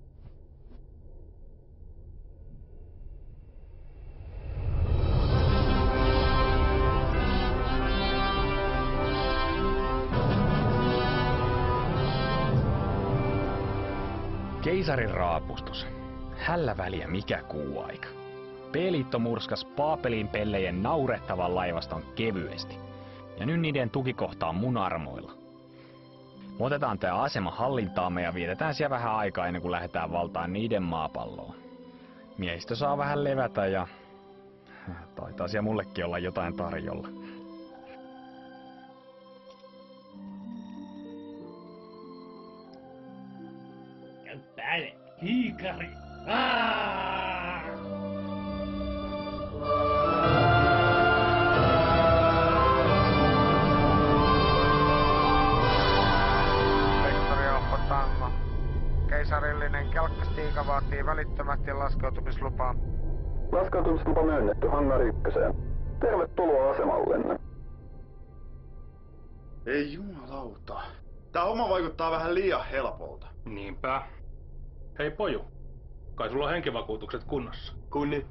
Keisarin raapustus. Hällä väliä mikä kuuaika. P-liitto murskas Paapelin pellejen naurettavan laivaston kevyesti. Ja nyt niiden tukikohta on mun armoilla. Me otetaan tää asema hallintaamme ja vietetään siellä vähän aikaa ennen kuin lähdetään valtaan niiden maapalloon. Miehistö saa vähän levätä ja taitaa siellä mullekin olla jotain tarjolla. Päälle, kiikari! Vektorioppo Tango. Keisarillinen kelkkastiika vaatii välittömästi laskeutumislupaa. Laskeutumislupa myönnetty Hangar 1. Tervetuloa asemallenne. Ei jumalauta. Tää homma vaikuttaa vähän liian helpolta. Niinpä. Hei poju, kai sulla on henkivakuutukset kunnossa? Kunni.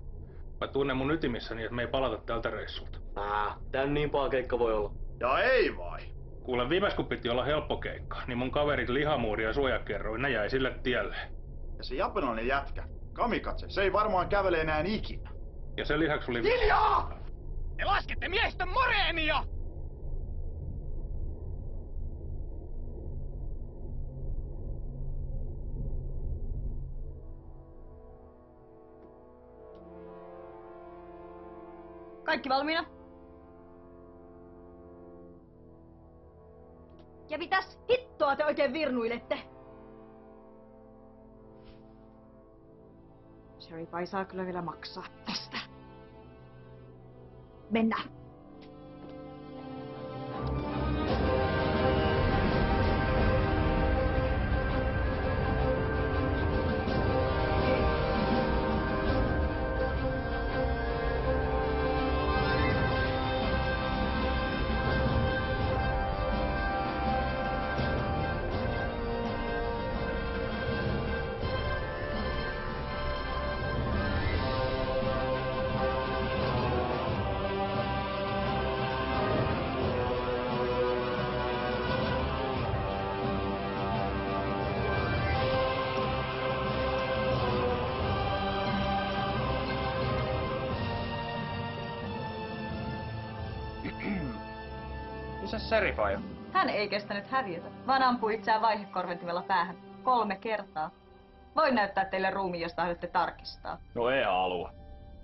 Mä tunnen mun ytimissäni, että me ei palata tältä reissulta. Tän niin paha keikka voi olla. Ja ei vai? Kuule, viimeis kun piti olla helppo keikka, niin mun kaverit Lihamuuri ja Suojakerroin, ne jäi sille tielle. Ja se japanilainen jätkä, Kamikatse, se ei varmaan kävele enää ikinä. Ja sen lisäksi oli... Hiljaa! Te laskette miehistön moreenia! Kaikki valmiina? Ja mitäs hittoa te oikein virnuilette? Sheripai saa kyllä vielä maksaa tästä. Mennään. Missä Sheripai? Hän ei kestänyt häviötä, vaan ampui itseään vaihekorventimella päähän 3 kertaa. Voin näyttää teille ruumiin, jos tahdotte tarkistaa. No ei halua.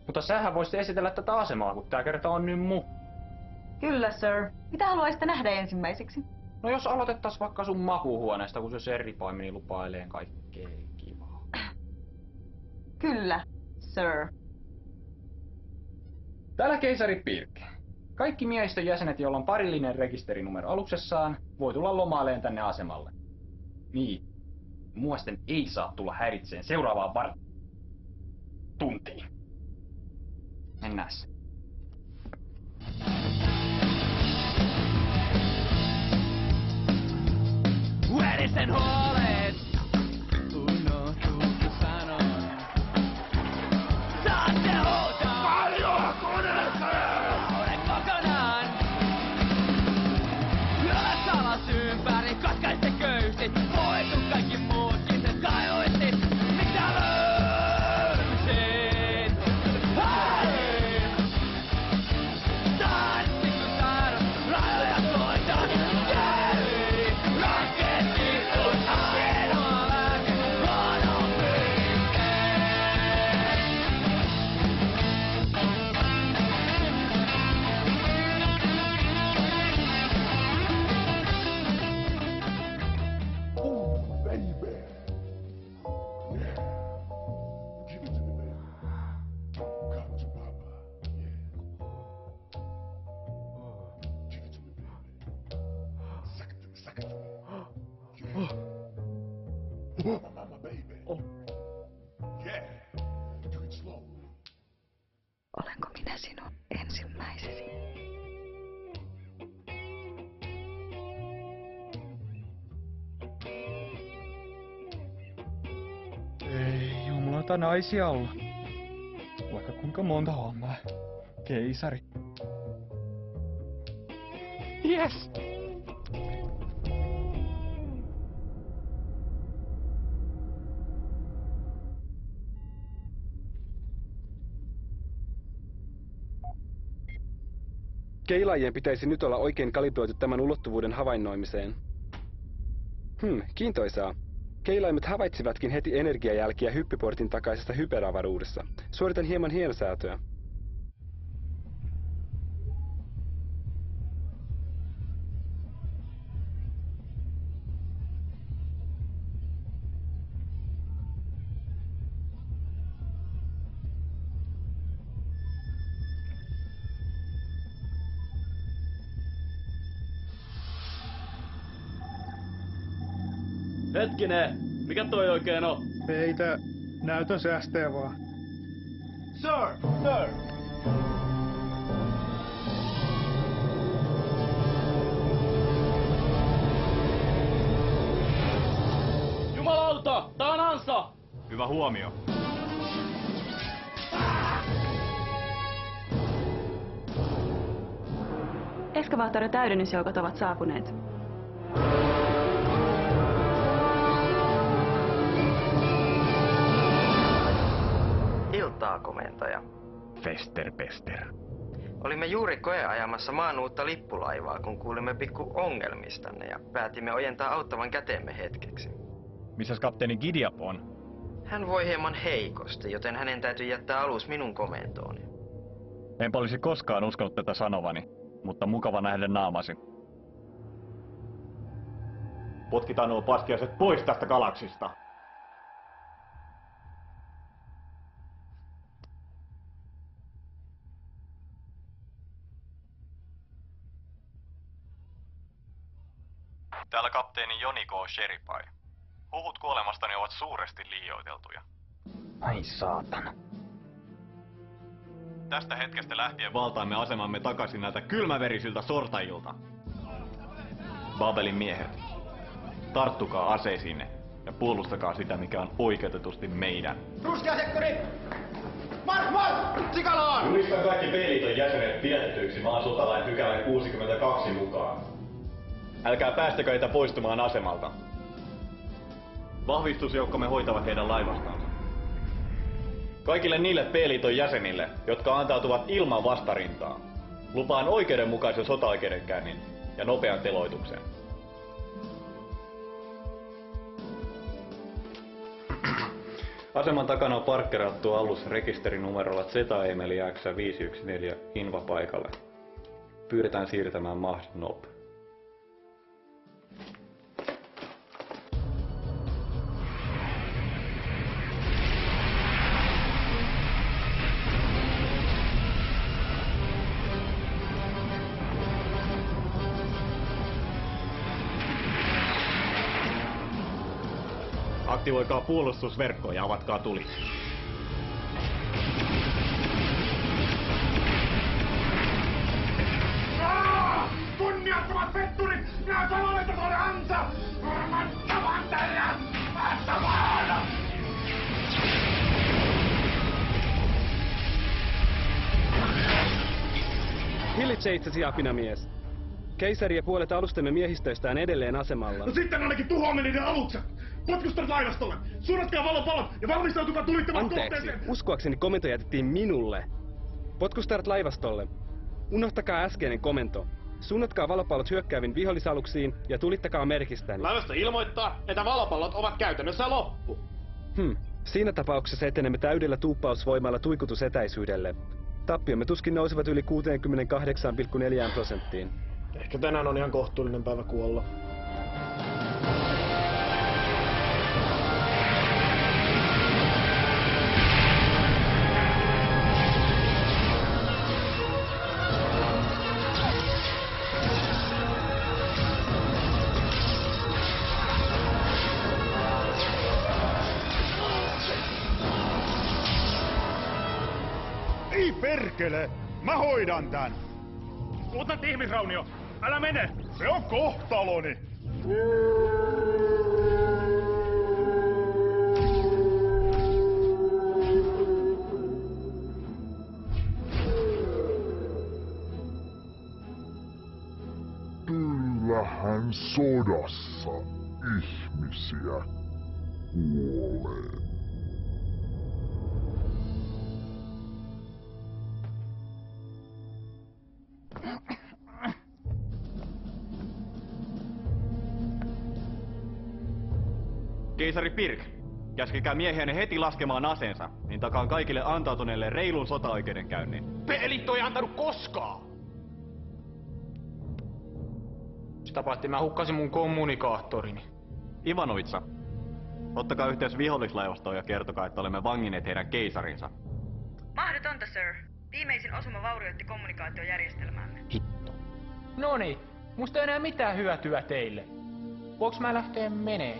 Mutta sähän voisit esitellä tätä asemaa, kun tää kerta on nyt Kyllä, sir. Mitä haluaisitte nähdä ensimmäiseksi? No jos aloitettais vaikka sun makuuhuoneesta, kun se serripaimeni lupailee kaikkea kivaa. Kyllä, sir. Täällä keisari Pirk. Kaikki miehistön jäsenet, joilla on parillinen rekisterinumero aluksessaan, voi tulla lomaileen tänne asemalle. Niin. Muasten ei saa tulla häiritseen seuraavaan tuntiin. Mennääs. Verisen huolet unohtuuko sanon. Saatte huutaa paljon koneeseen! Olen kokonaan. Lyödä salas ympäri, katkaiste köysit. Poistu kaikki muutkin, sen kajoisit. Mitä löysit? Hei! Tanssi kun taidot, rajoja koitan. Jääri, raketti kun ainoa lääke on Olenko minä sinun ensimmäisesi? Ei jumalata naisia olla. Vaikka kuinka monta hommaa. Keisari. Yes! Keilaajien pitäisi nyt olla oikein kalibroitu tämän ulottuvuuden havainnoimiseen. Kiintoisaa. Keilaimet havaitsivatkin heti energiajälkiä hyppyportin takaisessa hyperavaruudessa. Suoritan hieman hienosäätöä. Hetkinen, mikä toi oikein on? Peitä näytön säästöä vaan. Sir! Sir! Jumalauta! Tää on ansa! Hyvä huomio. Eskavaattorin täydennysjoukot ovat saapuneet. Iltaa, komentaja. Festerpester. Olimme juuri koeajamassa maan uutta lippulaivaa, kun kuulimme pikku ongelmistanne ja päätimme ojentaa auttavan käteemme hetkeksi. Missäs kapteeni Gideap on? Hän voi hieman heikosti, joten hänen täytyy jättää alus minun komentooni. Enpä olisi koskaan uskonut tätä sanovani, mutta mukava nähdä naamasi. Potkitaan nuo paskiaiset pois tästä galaksista. Täällä kapteeni Joni K. Sheripai. Huhut kuolemastani ovat suuresti liioiteltuja. Ai saatana. Tästä hetkestä lähtien Valtaamme asemamme takaisin näiltä kylmäverisiltä sortajilta. Babelin miehet, tarttukaa aseisiinne ja puolustakaa sitä, mikä on oikeutetusti meidän. Ruskea sekkuri! Mark! Sikaloon! Julistan kaikki peiliton jäsenet pidätetyiksi maan sotalain pykälän 62 mukaan. Älkää päästäkö heitä poistumaan asemalta. Vahvistusjoukkomme hoitavat heidän laivastansa. Kaikille niille P-liiton jäsenille, jotka antautuvat ilman vastarintaa, lupaan oikeudenmukaisen sotaoikeudenkäynnin ja nopean teloituksen. Aseman takana on parkkerattu alus rekisterinumerolla ZETA-Emeli X514 Inva paikalle. pyydetään siirtämään Mahd Nob. Aktivoikaa puolustusverkko ja avatkaa tuli. Kunniattomat petturit! Minä sanoin, että se oli ansa! Varmattavan teidät! Päästämään! Hillitse itsesi, apinamies. Keisari ja puolet alustemme miehistöistä on edelleen asemalla. No sitten ainakin tuhoamme niiden alukset! Potkustat laivastolle! Suunnatkaa valopalot ja valmistautukaa tulittamaan kohteeseen! Anteeksi, uskoakseni komento jätettiin minulle. Potkustarat laivastolle. Unohtakaa äskeinen komento. Suunnatkaa valopallot hyökkääviin vihollisaluksiin ja tulittakaa merkistäni. Laivasto ilmoittaa, että valopallot ovat käytännössä loppu. Siinä tapauksessa etenemme täydellä tuuppausvoimalla tuikutusetäisyydelle. Tappiomme tuskin nousevat yli 68,4%. Ehkä tänään on ihan kohtuullinen päivä kuolla. Ei perkele! Mä hoidan tän! Luutat ihmisraunio! Älä mene! Se on kohtaloni! Kyllähän sodassa ihmisiä kuolee. Keisari Pirk, käskekää miehiänne heti laskemaan aseensa, niin takaan kaikille antautuneille reilun sotaoikeudenkäynnin. Pelitto ei antanut koskaan! Sitä paitsi mä hukkasin mun kommunikaattorini. Ivanovitsa, ottakaa yhteys vihollislaivastoon ja kertokaa, että olemme vangineet heidän keisarinsa. Mahdotonta, sir. Viimeisin osuma vaurioitti kommunikaatiojärjestelmäämme. Hitto. Noniin, musta ei enää mitään hyötyä teille. Voinko mä lähteä menee?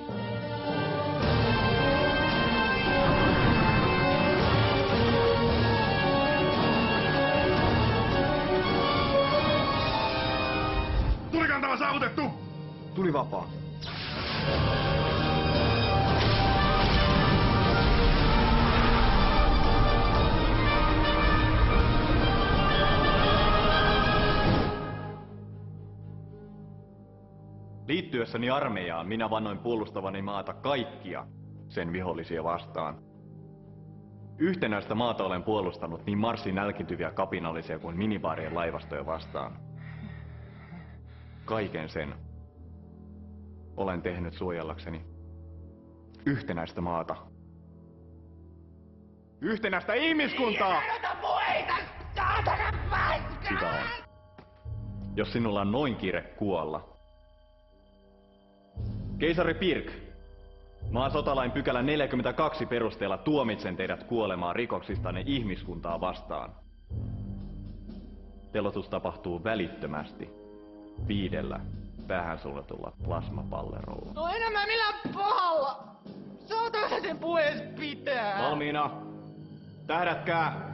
Tulikantava saavutettu! Tuli vapaa. Liittyessäni armeijaan minä vannoin puolustavani maata kaikkia sen vihollisia vastaan. Yhtenäistä maata olen puolustanut niin Marsin nälkiintyviä kapinallisia kuin minibaarien laivastoja vastaan. Kaiken sen olen tehnyt suojellakseni yhtenäistä maata. Yhtenäistä ihmiskuntaa! Sitä on. Jos sinulla on noin kiire kuolla. Keisari Pirk, maan sotalain pykälä 42 perusteella tuomitsen teidät kuolemaan rikoksistanne ihmiskuntaa vastaan. Teloitus tapahtuu välittömästi 5 päähän suljetulla plasmapallerolla. No enemmän millään pahalla! Saataanko sen puhees pitää? Valmiina! Tähdätkää!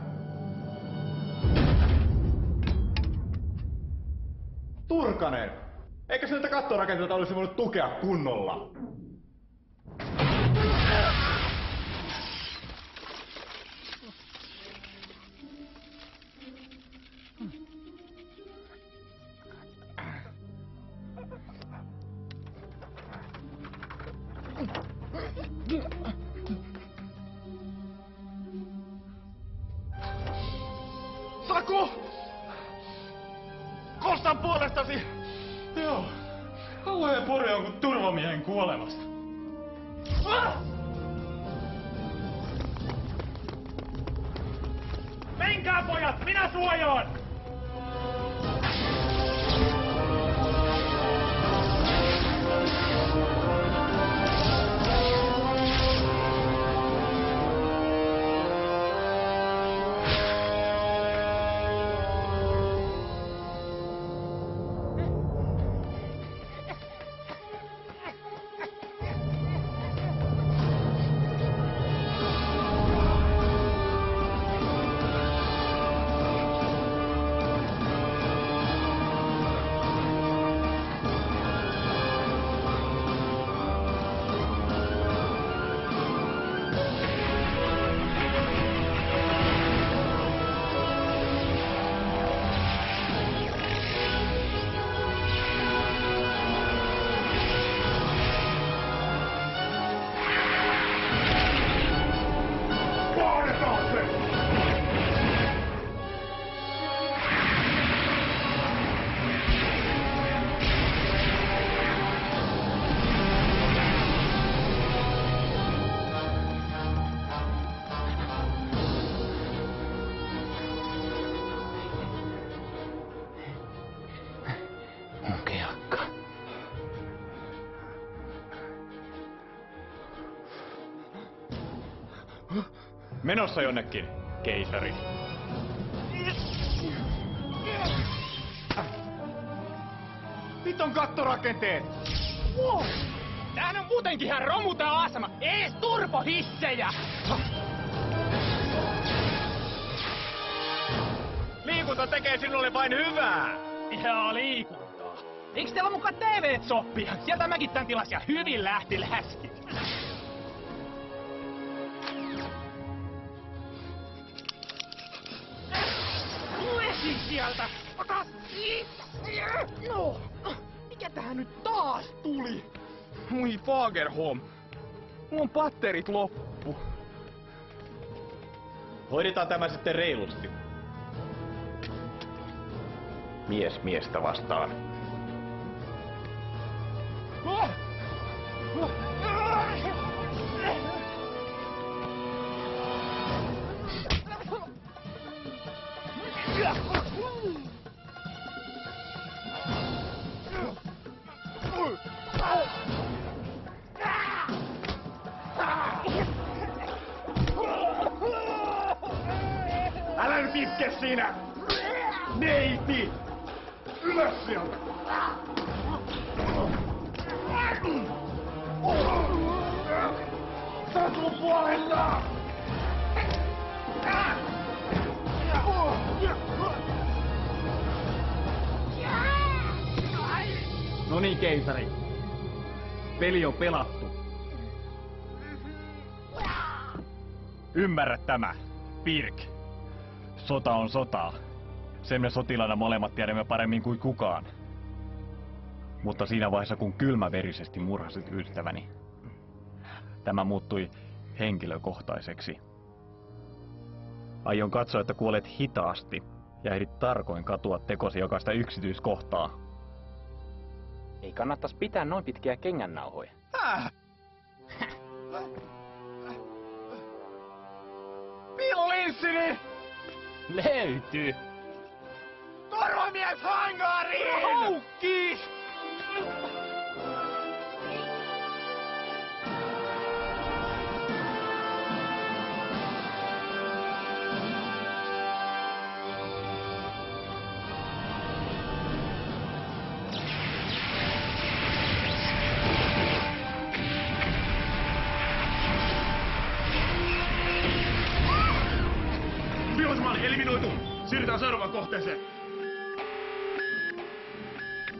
Turkanen! Eikö siltä kattorakenteelta olisi voinut tukea kunnolla? Saku! Kostan puolestasi! Joo. Kauhea pure on kuin turvamiehen kuolemasta. Menkää pojat, minä suojaan! Menossa jonnekin, keisari. Nyt on kattorakenteet! Wow. Tämähän on muutenkin ihan romu tää asema. Ei edes turbohissejä! Liikunta tekee sinulle vain hyvää! Joo, liikuntaa. Eiks teillä mukaan TV-soppia? Sieltä mäkin tän tilasin ja hyvin lähti läski. Lesi sieltä! Ota siitä! No! Mikä tähän nyt taas tuli? Moi Fagerholm. Mulla on patterit loppu. Hoidetaan tämä sitten reilusti. Mies miestä vastaan. Älä nyt itke siinä! Neiti! Ylös sieltä! Sä oot mun puolella! No niin, keisari. Peli on pelattu. Ymmärrä tämä, Pirk. Sota on sotaa. Sen me sotilaana molemmat tiedämme paremmin kuin kukaan. Mutta siinä vaiheessa, kun kylmäverisesti murhasit ystäväni, tämä muuttui henkilökohtaiseksi. Aion katsoa, että kuolet hitaasti ja ehdit tarkoin katua tekosi jokaista yksityiskohtaa. Ei kannattais pitää noin pitkiä kengännauhoja. Pillinssini! Löytyy! Turvamies hangariin! Houkkis! Vihollismalli eliminoitu! Siirrytään seuraavaan kohteeseen.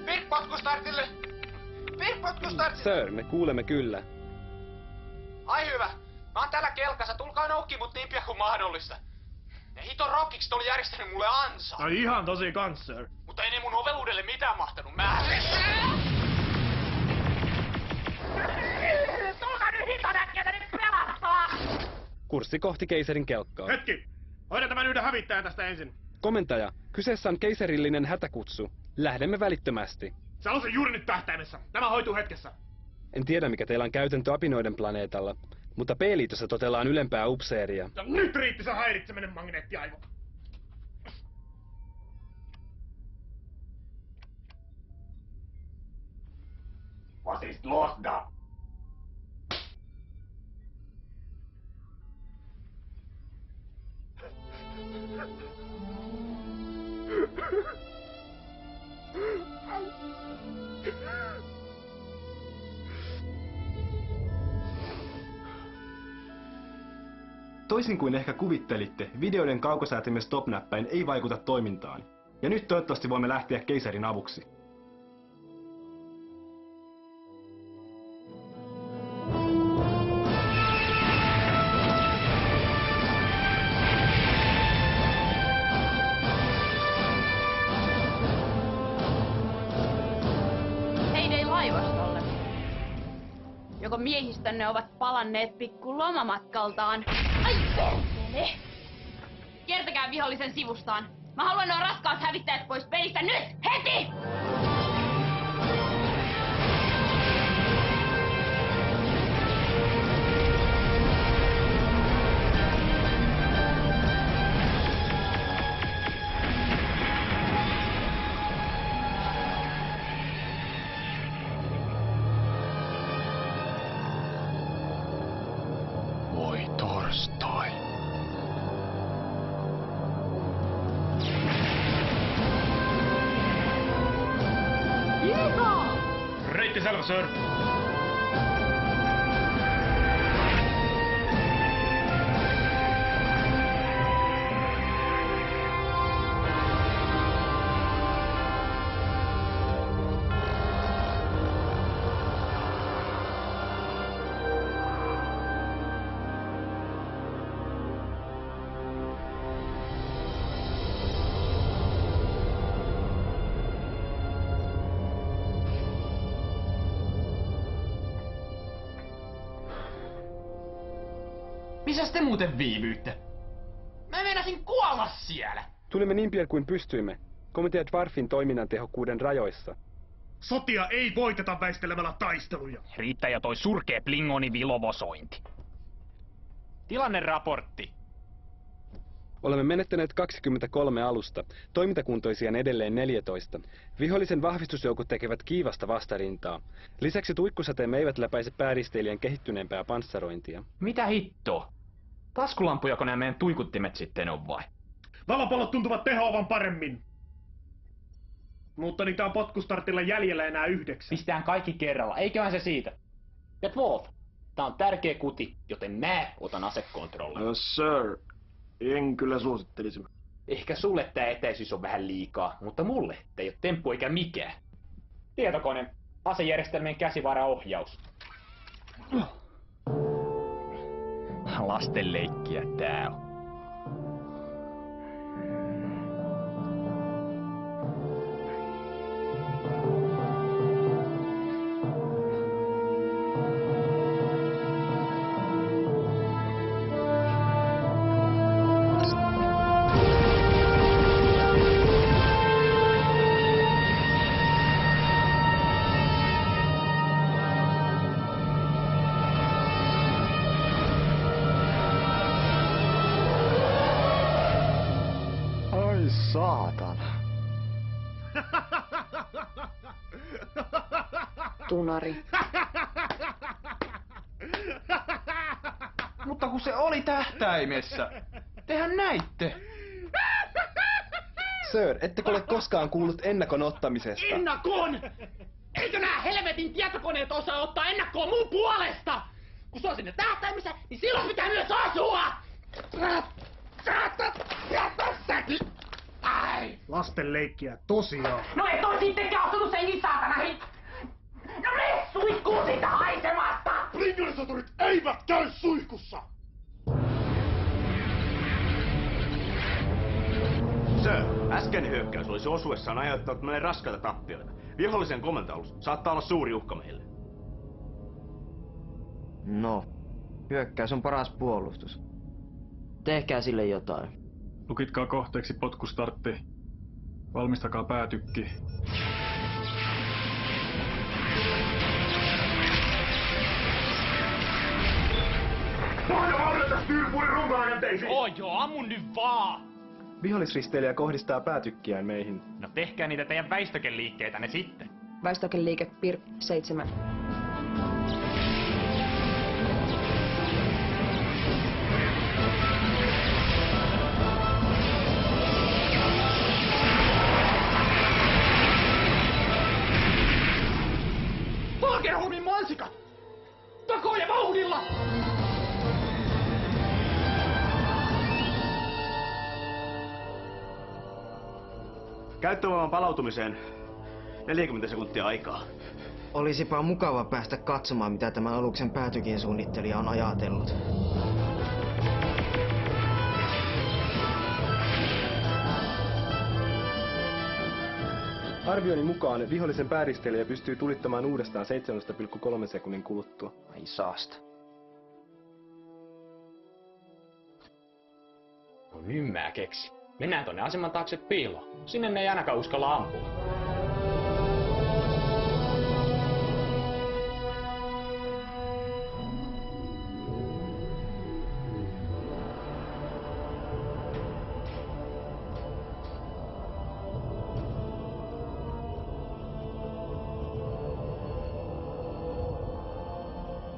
Pirkpotkustartille! Pirkpotkustartille! Sir, me kuulemme kyllä. Ai hyvä. Mä oon täällä kelkassa. Tulkaa noukkiin mut niin pian kuin mahdollista. Ne hiton rockikset oli järjestänyt mulle ansaa. Ai ihan tosi kans, sir. Mutta ei ne mun oveluudelle mitään mahtanut. Tulkaa nyt hiton äkkiä tänne pelastaa! Kurssi kohti keisarin kelkkaa. Hetki! Hoidan tämän yhden hävittäjän tästä ensin. Komentaja, kyseessä on keisarillinen hätäkutsu. Lähdemme välittömästi. Sä on se juuri nyt tähtäimessä. Tämä hoituu hetkessä. En tiedä, mikä teillä on käytäntö apinoiden planeetalla, mutta P-liitossa totellaan ylempää upseeria. Ja nyt riitti se häiritseminen, magneettiaivo. Was ist los da? Toisin kuin ehkä kuvittelitte, videoiden kaukosäätimen stop-näppäin ei vaikuta toimintaan. Ja nyt toivottavasti voimme lähteä keisarin avuksi. Heidei laivastolle. Joko miehistönne ovat palanneet pikku lomamatkaltaan. Ai perkele! Kiertäkää vihollisen sivustaan. Mä haluan nuo raskaat hävittäjät pois pelistä nyt! Heti! Voi Thor. first time. Reitti selvä, sir. Missäs te muuten viivyytte? Mä meinasin kuolla siellä! Tulimme niin pian kuin pystyimme. Komitea Dwarfin toiminnan tehokkuuden rajoissa. Sotia ei voiteta väistelemällä taisteluja. Riittää jo toi surkee Plingoni vilovosointi. Tilanneraportti. Olemme menettäneet 23 alusta, toimintakuntoisia edelleen 14. Vihollisen vahvistusjoukot tekevät kiivasta vastarintaa. Lisäksi tuikkusateemme eivät läpäise pääristeilijän kehittyneempää panssarointia. Mitä hittoa? Taskulampujako nämä meidän tuikuttimet sitten on vai? Valopallot tuntuvat tehoavan paremmin. Mutta niitä on potkustartilla jäljellä enää 9. Pistään kaikki kerralla, eiköhän se siitä. Ja Wolf, tää on tärkeä kuti, joten mä otan asekontrollin. Yes, sir. En kyllä suosittelisi. Ehkä sulle tää etäisyys on vähän liikaa, mutta mulle tää ei oo temppu eikä mikään. Tietokone, asejärjestelmien käsivaraohjaus. Lastenleikkiä tää on. Saatana. Tunari. Mutta kun se oli tähtäimessä. Tehän näitte. Sir, ettekö ole koskaan kuullut ennakon ottamisesta? Ennakon! Eikö nää helvetin tietokoneet osaa ottaa ennakkoon mun puolesta? Kun se on sinne tähtäimessä, niin silloin pitää myös asua! Säkin! Ai! Lasten leikkiä, tosiaan. No et oo sittenkään osunut senkin saatanahin! No mene suihkuun siitä haisemasta! Plingonisaturit eivät käy suihkussa! Sir, äskeinen hyökkäys olisi osuessaan aiheuttanut meille raskaita tappioita. Vihollisen komentoalus saattaa olla suuri uhka meille. No, hyökkäys on paras puolustus. Tehkää sille jotain. Lukitkaa kohteeksi potkustartti. Valmistakaa päätykki. Joo, ammun nyt vaan! Vihollisristeilijä kohdistaa päätykkiään meihin. No tehkää niitä teidän väistökeliikkeitänne sitten. Väistökeliike PIR 7. Fagerholmin mansikat! Takoja vauhdilla! Käyttövoiman palautumiseen 40 sekuntia aikaa. Olisipa mukava päästä katsomaan, mitä tämä aluksen päätykin suunnittelija on ajatellut. Arvioni mukaan vihollisen pääristeilijä pystyy tulittamaan uudestaan 7,3 sekunnin kuluttua. Ai saasta. No nyt mä keksin. Mennään tonne aseman taakse piiloon. Sinne ne ei ainakaan uskalla ampua.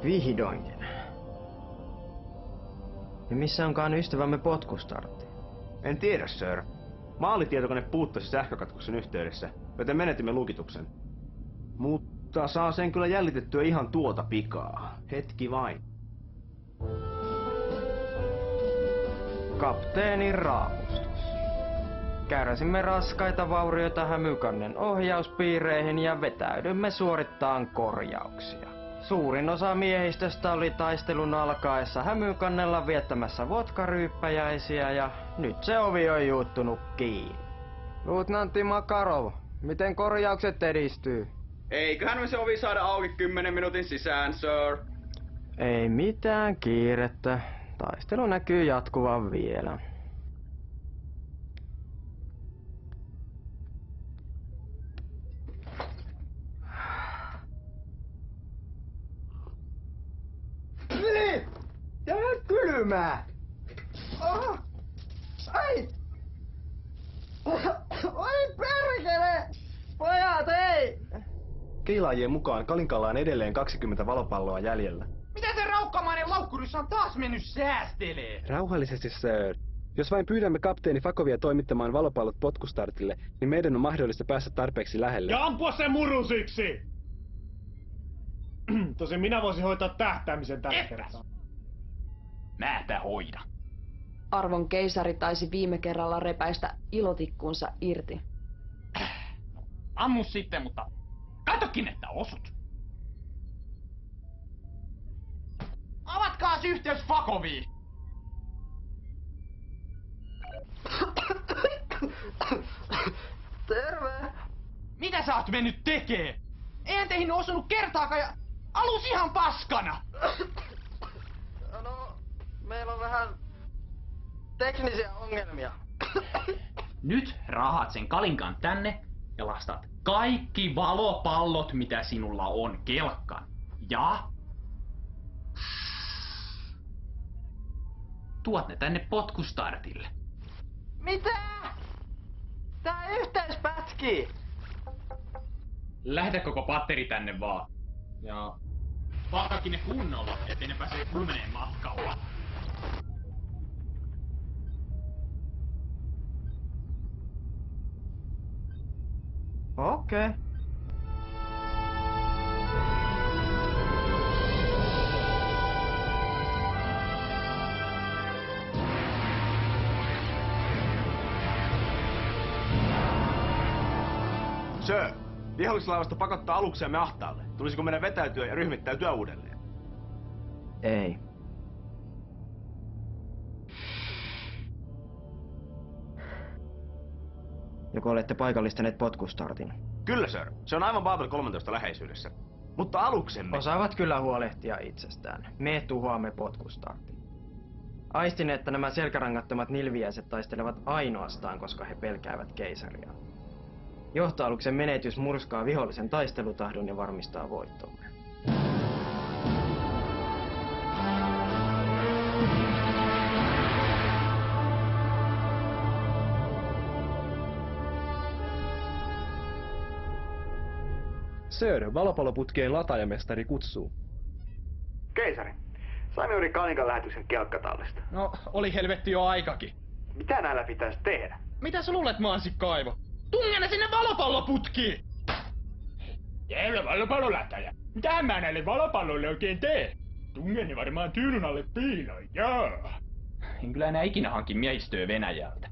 Vihdoinkin. Ja missä onkaan ystävämme potkustartti? En tiedä, sir. Maalitietokone puuttuisi sähkökatkoksen yhteydessä, joten menetimme lukituksen. Mutta saa sen kyllä jäljitettyä ihan tuota pikaa. Hetki vain. Kapteenin raapustus. Kärsimme raskaita vaurioita Hämykannen ohjauspiireihin ja vetäydymme suorittaan korjauksia. Suurin osa miehistöstä oli taistelun alkaessa Hämykannella viettämässä vodkaryyppäjäisiä ja nyt se ovi on juuttunut kiinni. Luutnantti Makarov, miten korjaukset edistyy? Eiköhän me se ovi saada auki 10 minuutin sisään, sir. Ei mitään kiirettä. Taistelu näkyy jatkuvan vielä. Niin! Tää on kylmää! Oh. Ai! Oi perkele! Pojat, ei! Keilaajien mukaan Kalinkalla on edelleen 20 valopalloa jäljellä. Mitä se raukkamainen laukkurissa on taas mennyt säästelee? Rauhallisesti, sir. Jos vain pyydämme kapteeni Fakovia toimittamaan valopallot potkustartille, niin meidän on mahdollista päästä tarpeeksi lähelle. Ja ampua sen murusiksi! Tosin minä voisin hoitaa tähtäämisen tällä kertaa. Mä tää hoidan. Arvon keisari taisi viime kerralla repäistä ilotikkuunsa irti. Ammu sitten, mutta katokin, että osut. Avatkaas yhteys Fakoviin! Terve! Mitä sä oot mennyt tekee? Eihän teihin osunut kertaakaan ja alus ihan paskana! No, meillä on vähän teknisiä ongelmia. Nyt rahat sen Kalinkan tänne ja lastat kaikki valopallot, mitä sinulla on, kelkkaan. Ja tuot ne tänne potkustartille. Mitä? Tää yhteys pätkii! Lähetä koko patteri tänne vaan. Ja pakkakin ne kunnolla, ettei ne pääse lumeneen matkalla. Okei. Sir, vihollislaivasta pakottaa aluksiamme ahtaalle. Tulisiko meidän vetäytyä ja ryhmittäytyä uudelleen? Ei. Joko olette paikallistaneet potkustartin? Kyllä, sir. Se on aivan Babel 13 läheisyydessä. Mutta aluksemme... Osaavat kyllä huolehtia itsestään. Me tuhoamme potkustartin. Aistin, että nämä selkärangattomat nilviäiset taistelevat ainoastaan, koska he pelkäävät keisaria. Johtoaluksen menetys murskaa vihollisen taistelutahdon ja varmistaa voittomme. Sir, valopalloputkien lataajamestari kutsuu. Keisari, saimme juuri Kalinkan lähetyksen kelkkatallista. No, oli helvetti jo aikakin. Mitä näillä pitäisi tehdä? Mitä sä luulet, Mansikaivo? Tunge ne sinne valopalloputkiin! Jäylä valopallolätäjä. Mitä mä näille valopalloille oikein teen? Tungeni varmaan tyynyn alle piiloin, joo. En kyllä enää ikinä hankin miehistöä Venäjältä.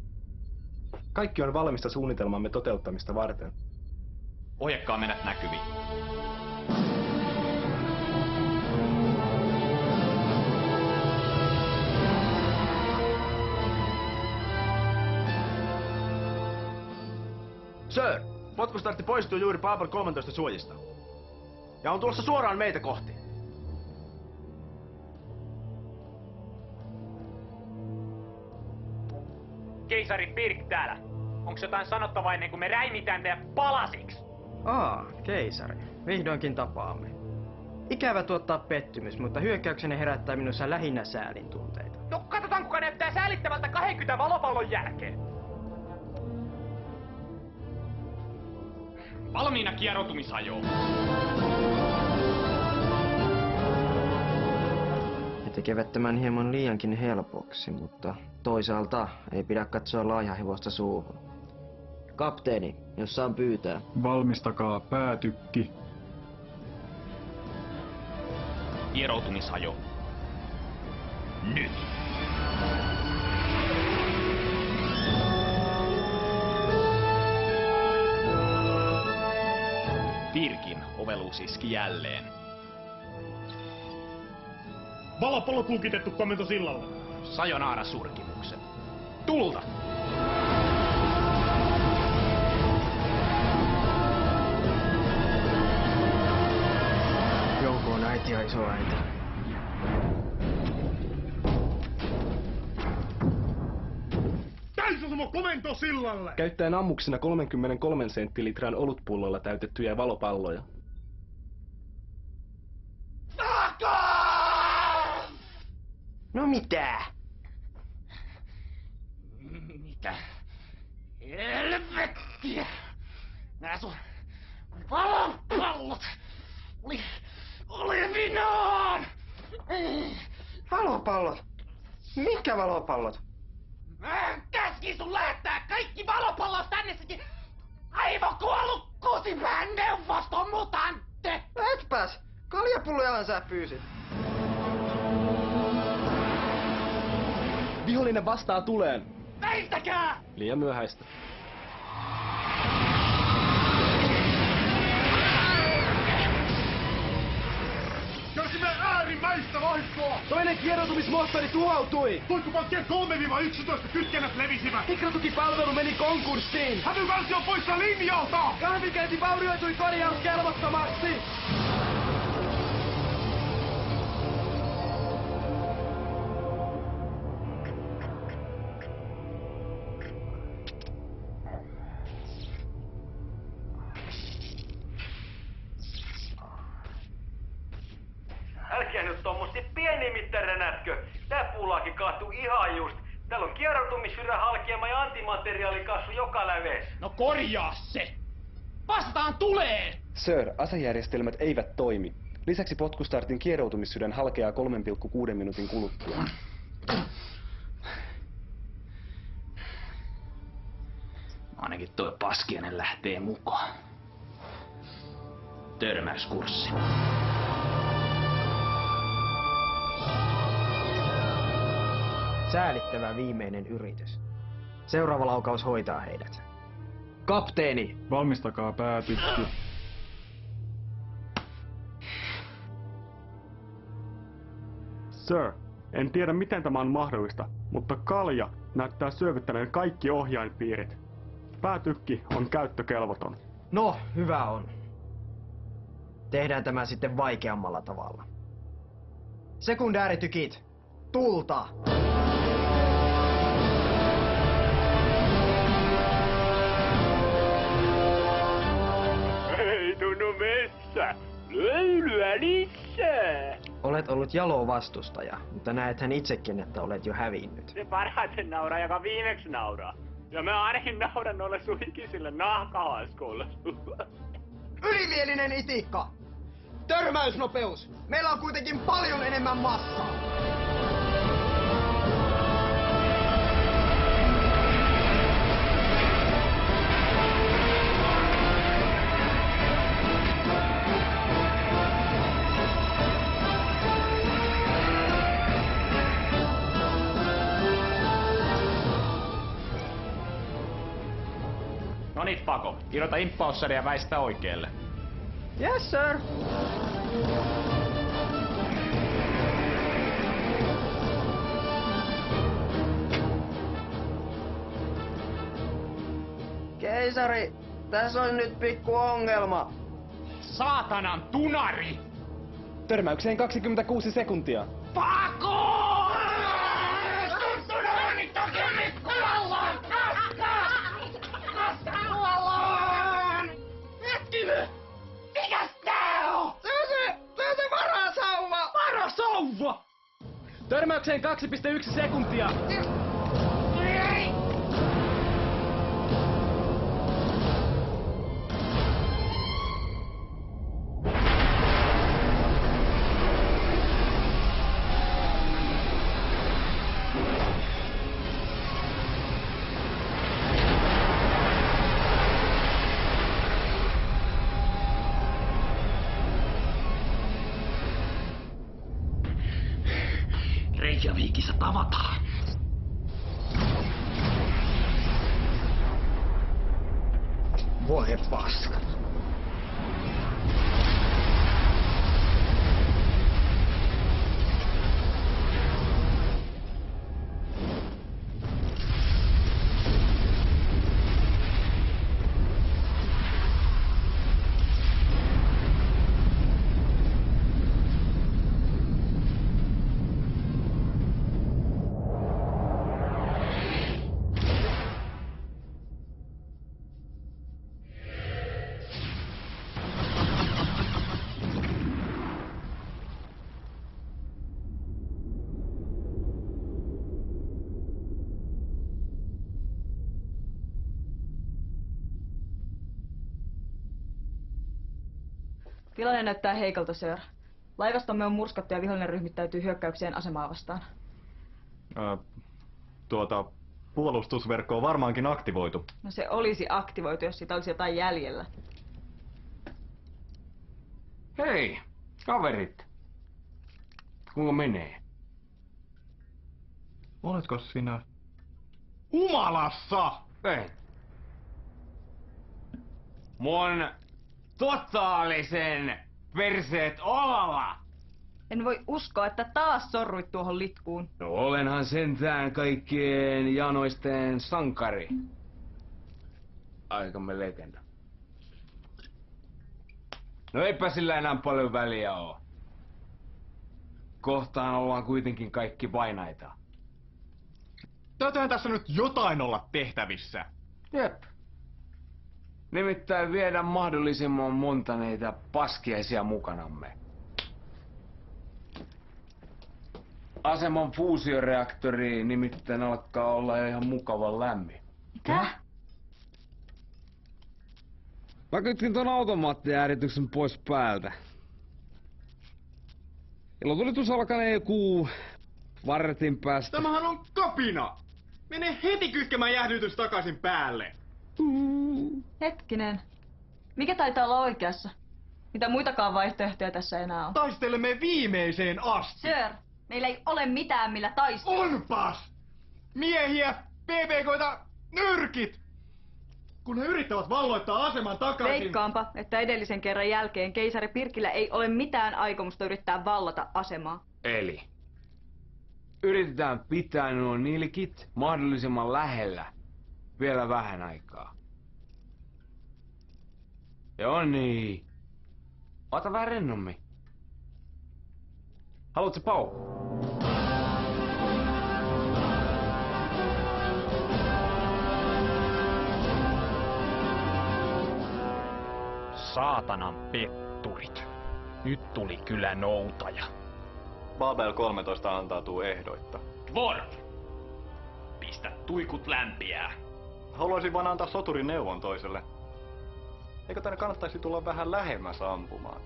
Kaikki on valmista suunnitelmamme toteuttamista varten. Ohjakkaa meidät näkyviin. Sir, potkustartti poistuu juuri Babel 13 suojista. Ja on tulossa suoraan meitä kohti. Keisari Pirk täällä. Onks jotain sanottavaa ennen kuin me räimitään teidät palasiksi? Keisari. Vihdoinkin tapaamme. Ikävä tuottaa pettymys, mutta hyökkäyksenne herättää minussa lähinnä säälin tunteita. No katsotaan kuka näyttää säälittävältä 20 valopallon jälkeen. Valmiina kieroutumisajoon. tekevät tämän hieman liiankin helpoksi, mutta toisaalta ei pidä katsoa laihahevosta suuhun. Kapteeni, jos saan pyytää. Valmistakaa päätykki. Kieroutumishajo. Nyt! Virkin oveluus iski jälleen. Valopallot lukitettu komento sillalle. Sayonara surkimukset. Tulta! Joukoon äiti ja isoäiti. Täysasema komento sillalle! Käyttäen ammuksena 33 senttilitran olutpullolla täytettyjä valopalloja. No mitä? Mitä? Helvettiä! Nää sun valopallot oli minaan! Valopallot? Mitkä valopallot? Mä käskin sun lähettää kaikki valopallot tänne sekin aivokuollut kusipään neuvoston mutantte! Etpäs! Kaljapullojahan sä pyysit. Vihollinen vastaa tuleen. Väistäkää! Liian myöhäistä. Kärsimme äärimmäistä vahinkoa! Toinen kieroutumismoottori tuhoutui! Tuikkupankkien 3-11 kytkennät levisivät! Mikratukipalvelu meni konkurssiin! Hävykansi on poissa linjalta! Kahvinkäynti vaurioitui korjauskelvottomaksi! Älkää nyt tommosti pienimittäränätkö. Tää puulaakin kaatui ihan just. Täällä on kieroutumissyrän halkeama ja antimateriaalikasvu joka lävees. No korjaa se! Vastataan tuleen! Sir, asejärjestelmät eivät toimi. Lisäksi potkustartin kieroutumissydän halkeaa 3,6 minuutin kuluttua. Ainakin toi paskiainen lähtee mukaan. Törmäyskurssi. Säälittävä viimeinen yritys. Seuraava laukaus hoitaa heidät. Kapteeni! Valmistakaa päätykki. Sir, en tiedä miten tämä on mahdollista, mutta kalja näyttää syövyttäneen kaikki ohjainpiirit. Päätykki on käyttökelvoton. No, hyvä on. Tehdään tämä sitten vaikeammalla tavalla. Sekundääritykit, tulta! Ei tunnu messä! Löylyä lisää! Olet ollut jalo vastustaja, mutta näethän itsekin, että olet jo hävinnyt. Se parhaiten nauraa, joka viimeksi nauraa. Ja mä ainakin nauran noille sun ikisille nahkahaskuille. Ylimielinen itikka! Törmäysnopeus! Meillä on kuitenkin paljon enemmän massaa! No niin, Pako. Irrota imppaussari ja väistä oikealle. Yes, sir! Keisari, tässä on nyt pikku ongelma. Saatanan tunari! Törmäykseen 26 sekuntia. Pako! Mikäs tää on? Se on se varasauva! Varasauva! Törmäykseen 2,1 sekuntia. Reykjavikissa tavataan. Voi paska. Tilanne näyttää heikolta, Sir. Laivastomme on murskattu ja vihollinen ryhmittäytyy hyökkäykseen asemaa vastaan. Puolustusverkko on varmaankin aktivoitu. No se olisi aktivoitu, jos siitä olisi jotain jäljellä. Hei, kaverit. Kuinka menee? Oletko sinä? Humalassa! Ei. Mun totaalisen perseet olalla! En voi uskoa, että taas sorruit tuohon litkuun. No olenhan sentään kaikkien janoisten sankari. Aikamme legenda. No eipä sillä enää paljon väliä oo. Kohtaan ollaan kuitenkin kaikki vainaita. Täytyyhän tässä nyt jotain olla tehtävissä. Jep. Nimittäin viedä mahdollisimman monta neitä paskiaisia mukanamme. Aseman fuusioreaktori nimittäin alkaa olla jo ihan mukavan lämmin. Mitä? Mä kytkin ton automaattiäärityksen pois päältä. Ilotulitus alkanee joku vartin päästä. Tämähän on kapina! Mene heti kytkemään jäähdytys takaisin päälle! Hetkinen. Mikä taitaa olla oikeassa? Mitä muitakaan vaihtoehtoja tässä enää on? Taistelemme viimeiseen asti! Sir, meillä ei ole mitään millä taistella. Onpas! Miehiä, PPK:ta, nyrkit! Kun he yrittävät valloittaa aseman takaisin... Veikkaanpa, että edellisen kerran jälkeen keisari Pirkillä ei ole mitään aikomusta yrittää vallata asemaa. Eli yritetään pitää nuo nilkit mahdollisimman lähellä vielä vähän aikaa. Joo niin. Ota vähän rennommin. Haluatko pau? Saatanan petturit. Nyt tuli kyllä noutaja. Babel 13 antautuu ehdoitta. Dwarf! Pistä tuikut lämpiää. Haluaisin vaan antaa soturin neuvon toiselle. Eikö tänne kannattaisi tulla vähän lähemmäs ampumaan?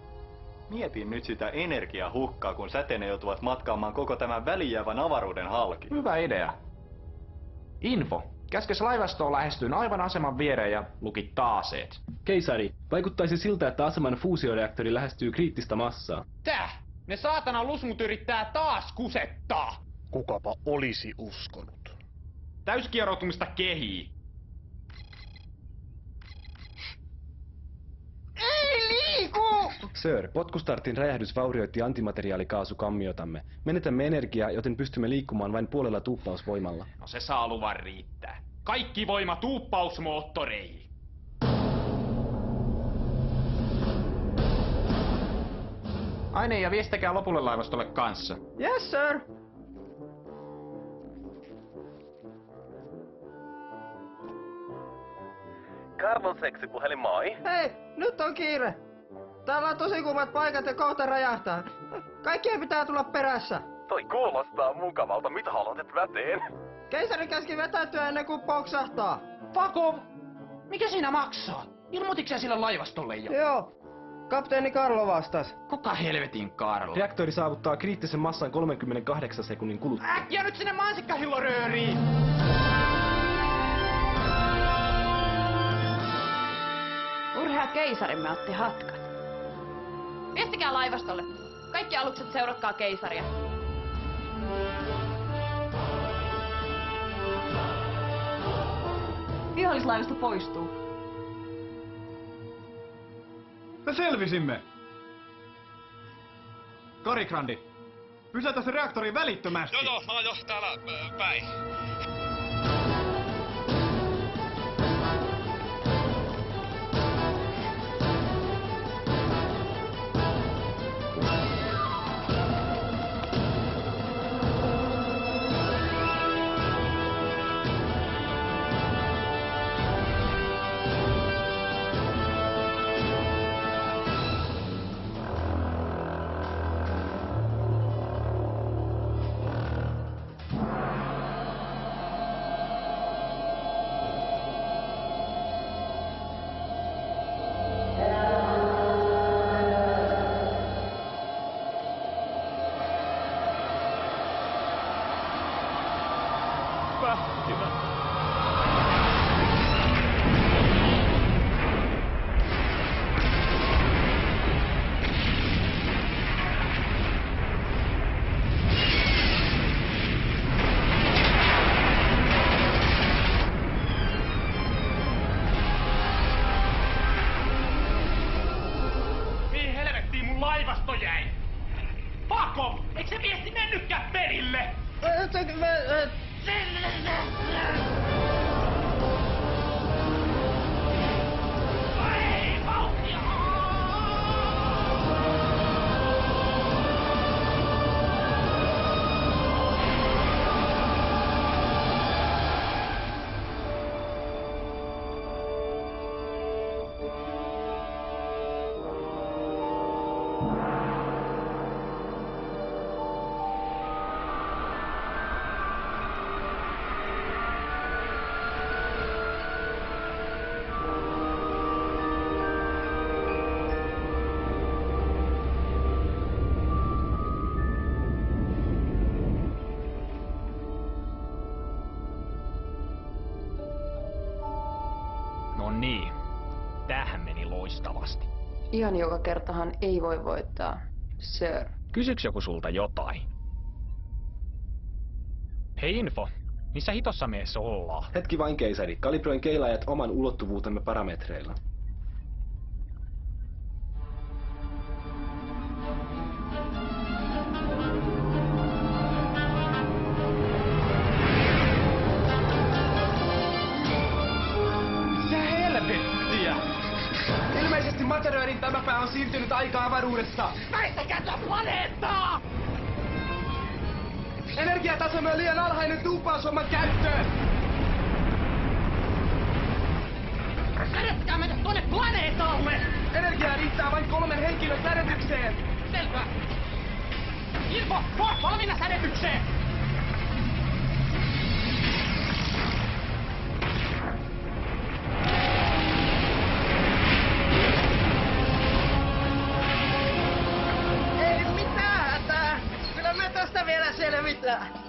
Mietin nyt sitä energiahukkaa, kun säteinen joutuvat matkaamaan koko tämän välijäävän avaruuden halki. Hyvä idea. Info. Käskes laivastoon lähestyin aivan aseman viereen ja lukittaa aseet. Keisari, vaikuttaisi siltä, että aseman fuusioreaktori lähestyy kriittistä massaa. Tää! Ne saatana lusmut yrittää taas kusettaa! Kukapa olisi uskonut. Täyskieroutumista kehii. Ei liiku! Sir, potkustartin räjähdys vaurioitti antimateriaalikaasukammiotamme. Menetämme energiaa, joten pystymme liikkumaan vain puolella tuuppausvoimalla. No se saa luvan riittää. Kaikki voima tuuppausmoottoreihin. Aine ja viestikäkää lopulle laivastolle kanssa. Yes, sir. Carbon seksi puhelin moi. Hei, nyt on kiire. Täällä on tosi kuumat paikat ja kohta räjähtää. Kaikkien pitää tulla perässä. Toi kuulostaa mukavalta. Mitä haluat väteen? Keisari käski vetäytyä ennen kuin poksahtaa. Fuck off! Mikä siinä maksaa? Ilmoitiksä sillä laivastolle jo? Joo. Kapteeni Karlo vastas. Kuka helvetin Karlo? Reaktori saavuttaa kriittisen massan 38 sekunnin kuluttua. Äkkiä nyt sinne mansikkahillorööriin! Urhea keisarimme otti hatkat. Viestikää laivastolle. Kaikki alukset seuratkaa keisaria. vihollislaivasto poistuu. Me selvisimme! Karikrandi, pysäytä se reaktori välittömästi! Joo, mä oon jo täällä päin. Mihin helvettiin mun laivasto jäi? Fuck off! Eikö se viesti mennytkään perille? No niin, tämähän meni loistavasti. Ihan joka kertahan ei voi voittaa, sir. Kysyks joku sulta jotain? Hei Info, missä hitossa me ees ollaan? Hetki vain keisari, kalibroin keilaajat oman ulottuvuutemme parametreilla. Ilmeisesti Materöörin tämä pää on siirtynyt aika-avaruudessa. Väistäkää tätä planeettaa! Energiatasomme on liian alhainen tuuppaushomman käyttöön. Sädettäkää meidät tuonne planeetalle! Energiaa riittää vain 3 henkilön sädetykseen. Selvä. Info, valmiina sädetykseen! Ei mitään hätää. Kyllä me tästä vielä selvitään.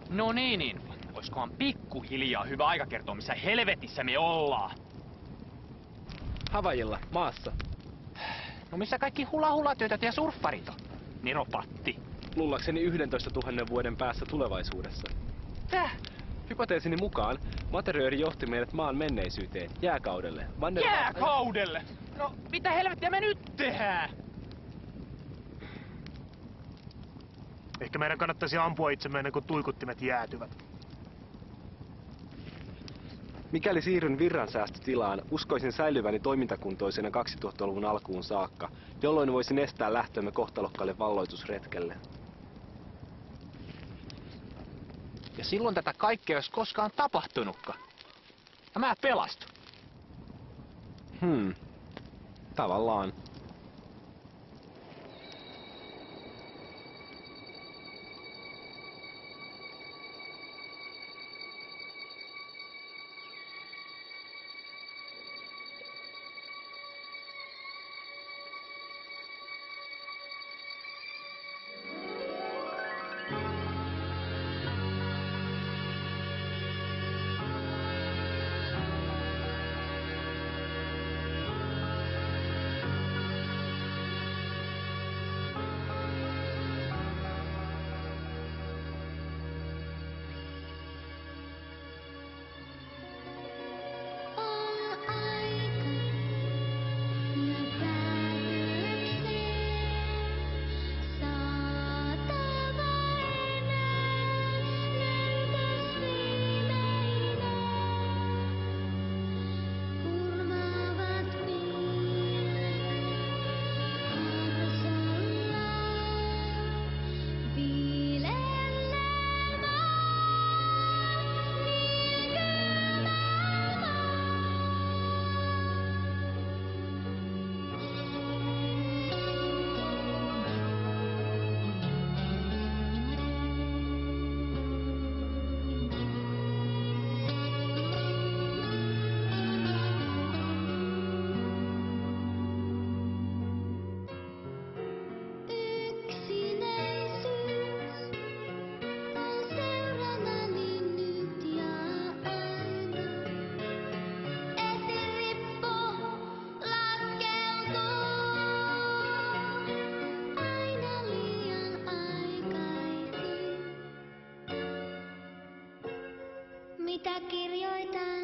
No niin, oiskohan pikkuhiljaa hyvä aika kertoa, missä helvetissä me ollaan? Havajilla, maassa. No missä kaikki hula-hula-työtöt ja surffarit on? Neropatti. Luullakseni 11 000 vuoden päässä tulevaisuudessa. Täh? Hypoteesini mukaan Materööri johti meidät maan menneisyyteen, jääkaudelle. Jääkaudelle? No, mitä helvettiä me nyt tehdään? Ehkä meidän kannattaisi ampua itsemme ennen kuin tuikuttimet jäätyvät. Mikäli siirryn virransäästötilaan, uskoisin säilyväni toimintakuntoisena 2000-luvun alkuun saakka, jolloin voisin estää lähtömme kohtalokkaalle valloitusretkelle. Ja silloin tätä kaikkea ei olisi koskaan tapahtunutkaan. Ja mä pelastun. Tavallaan. Mitä kirjoitan?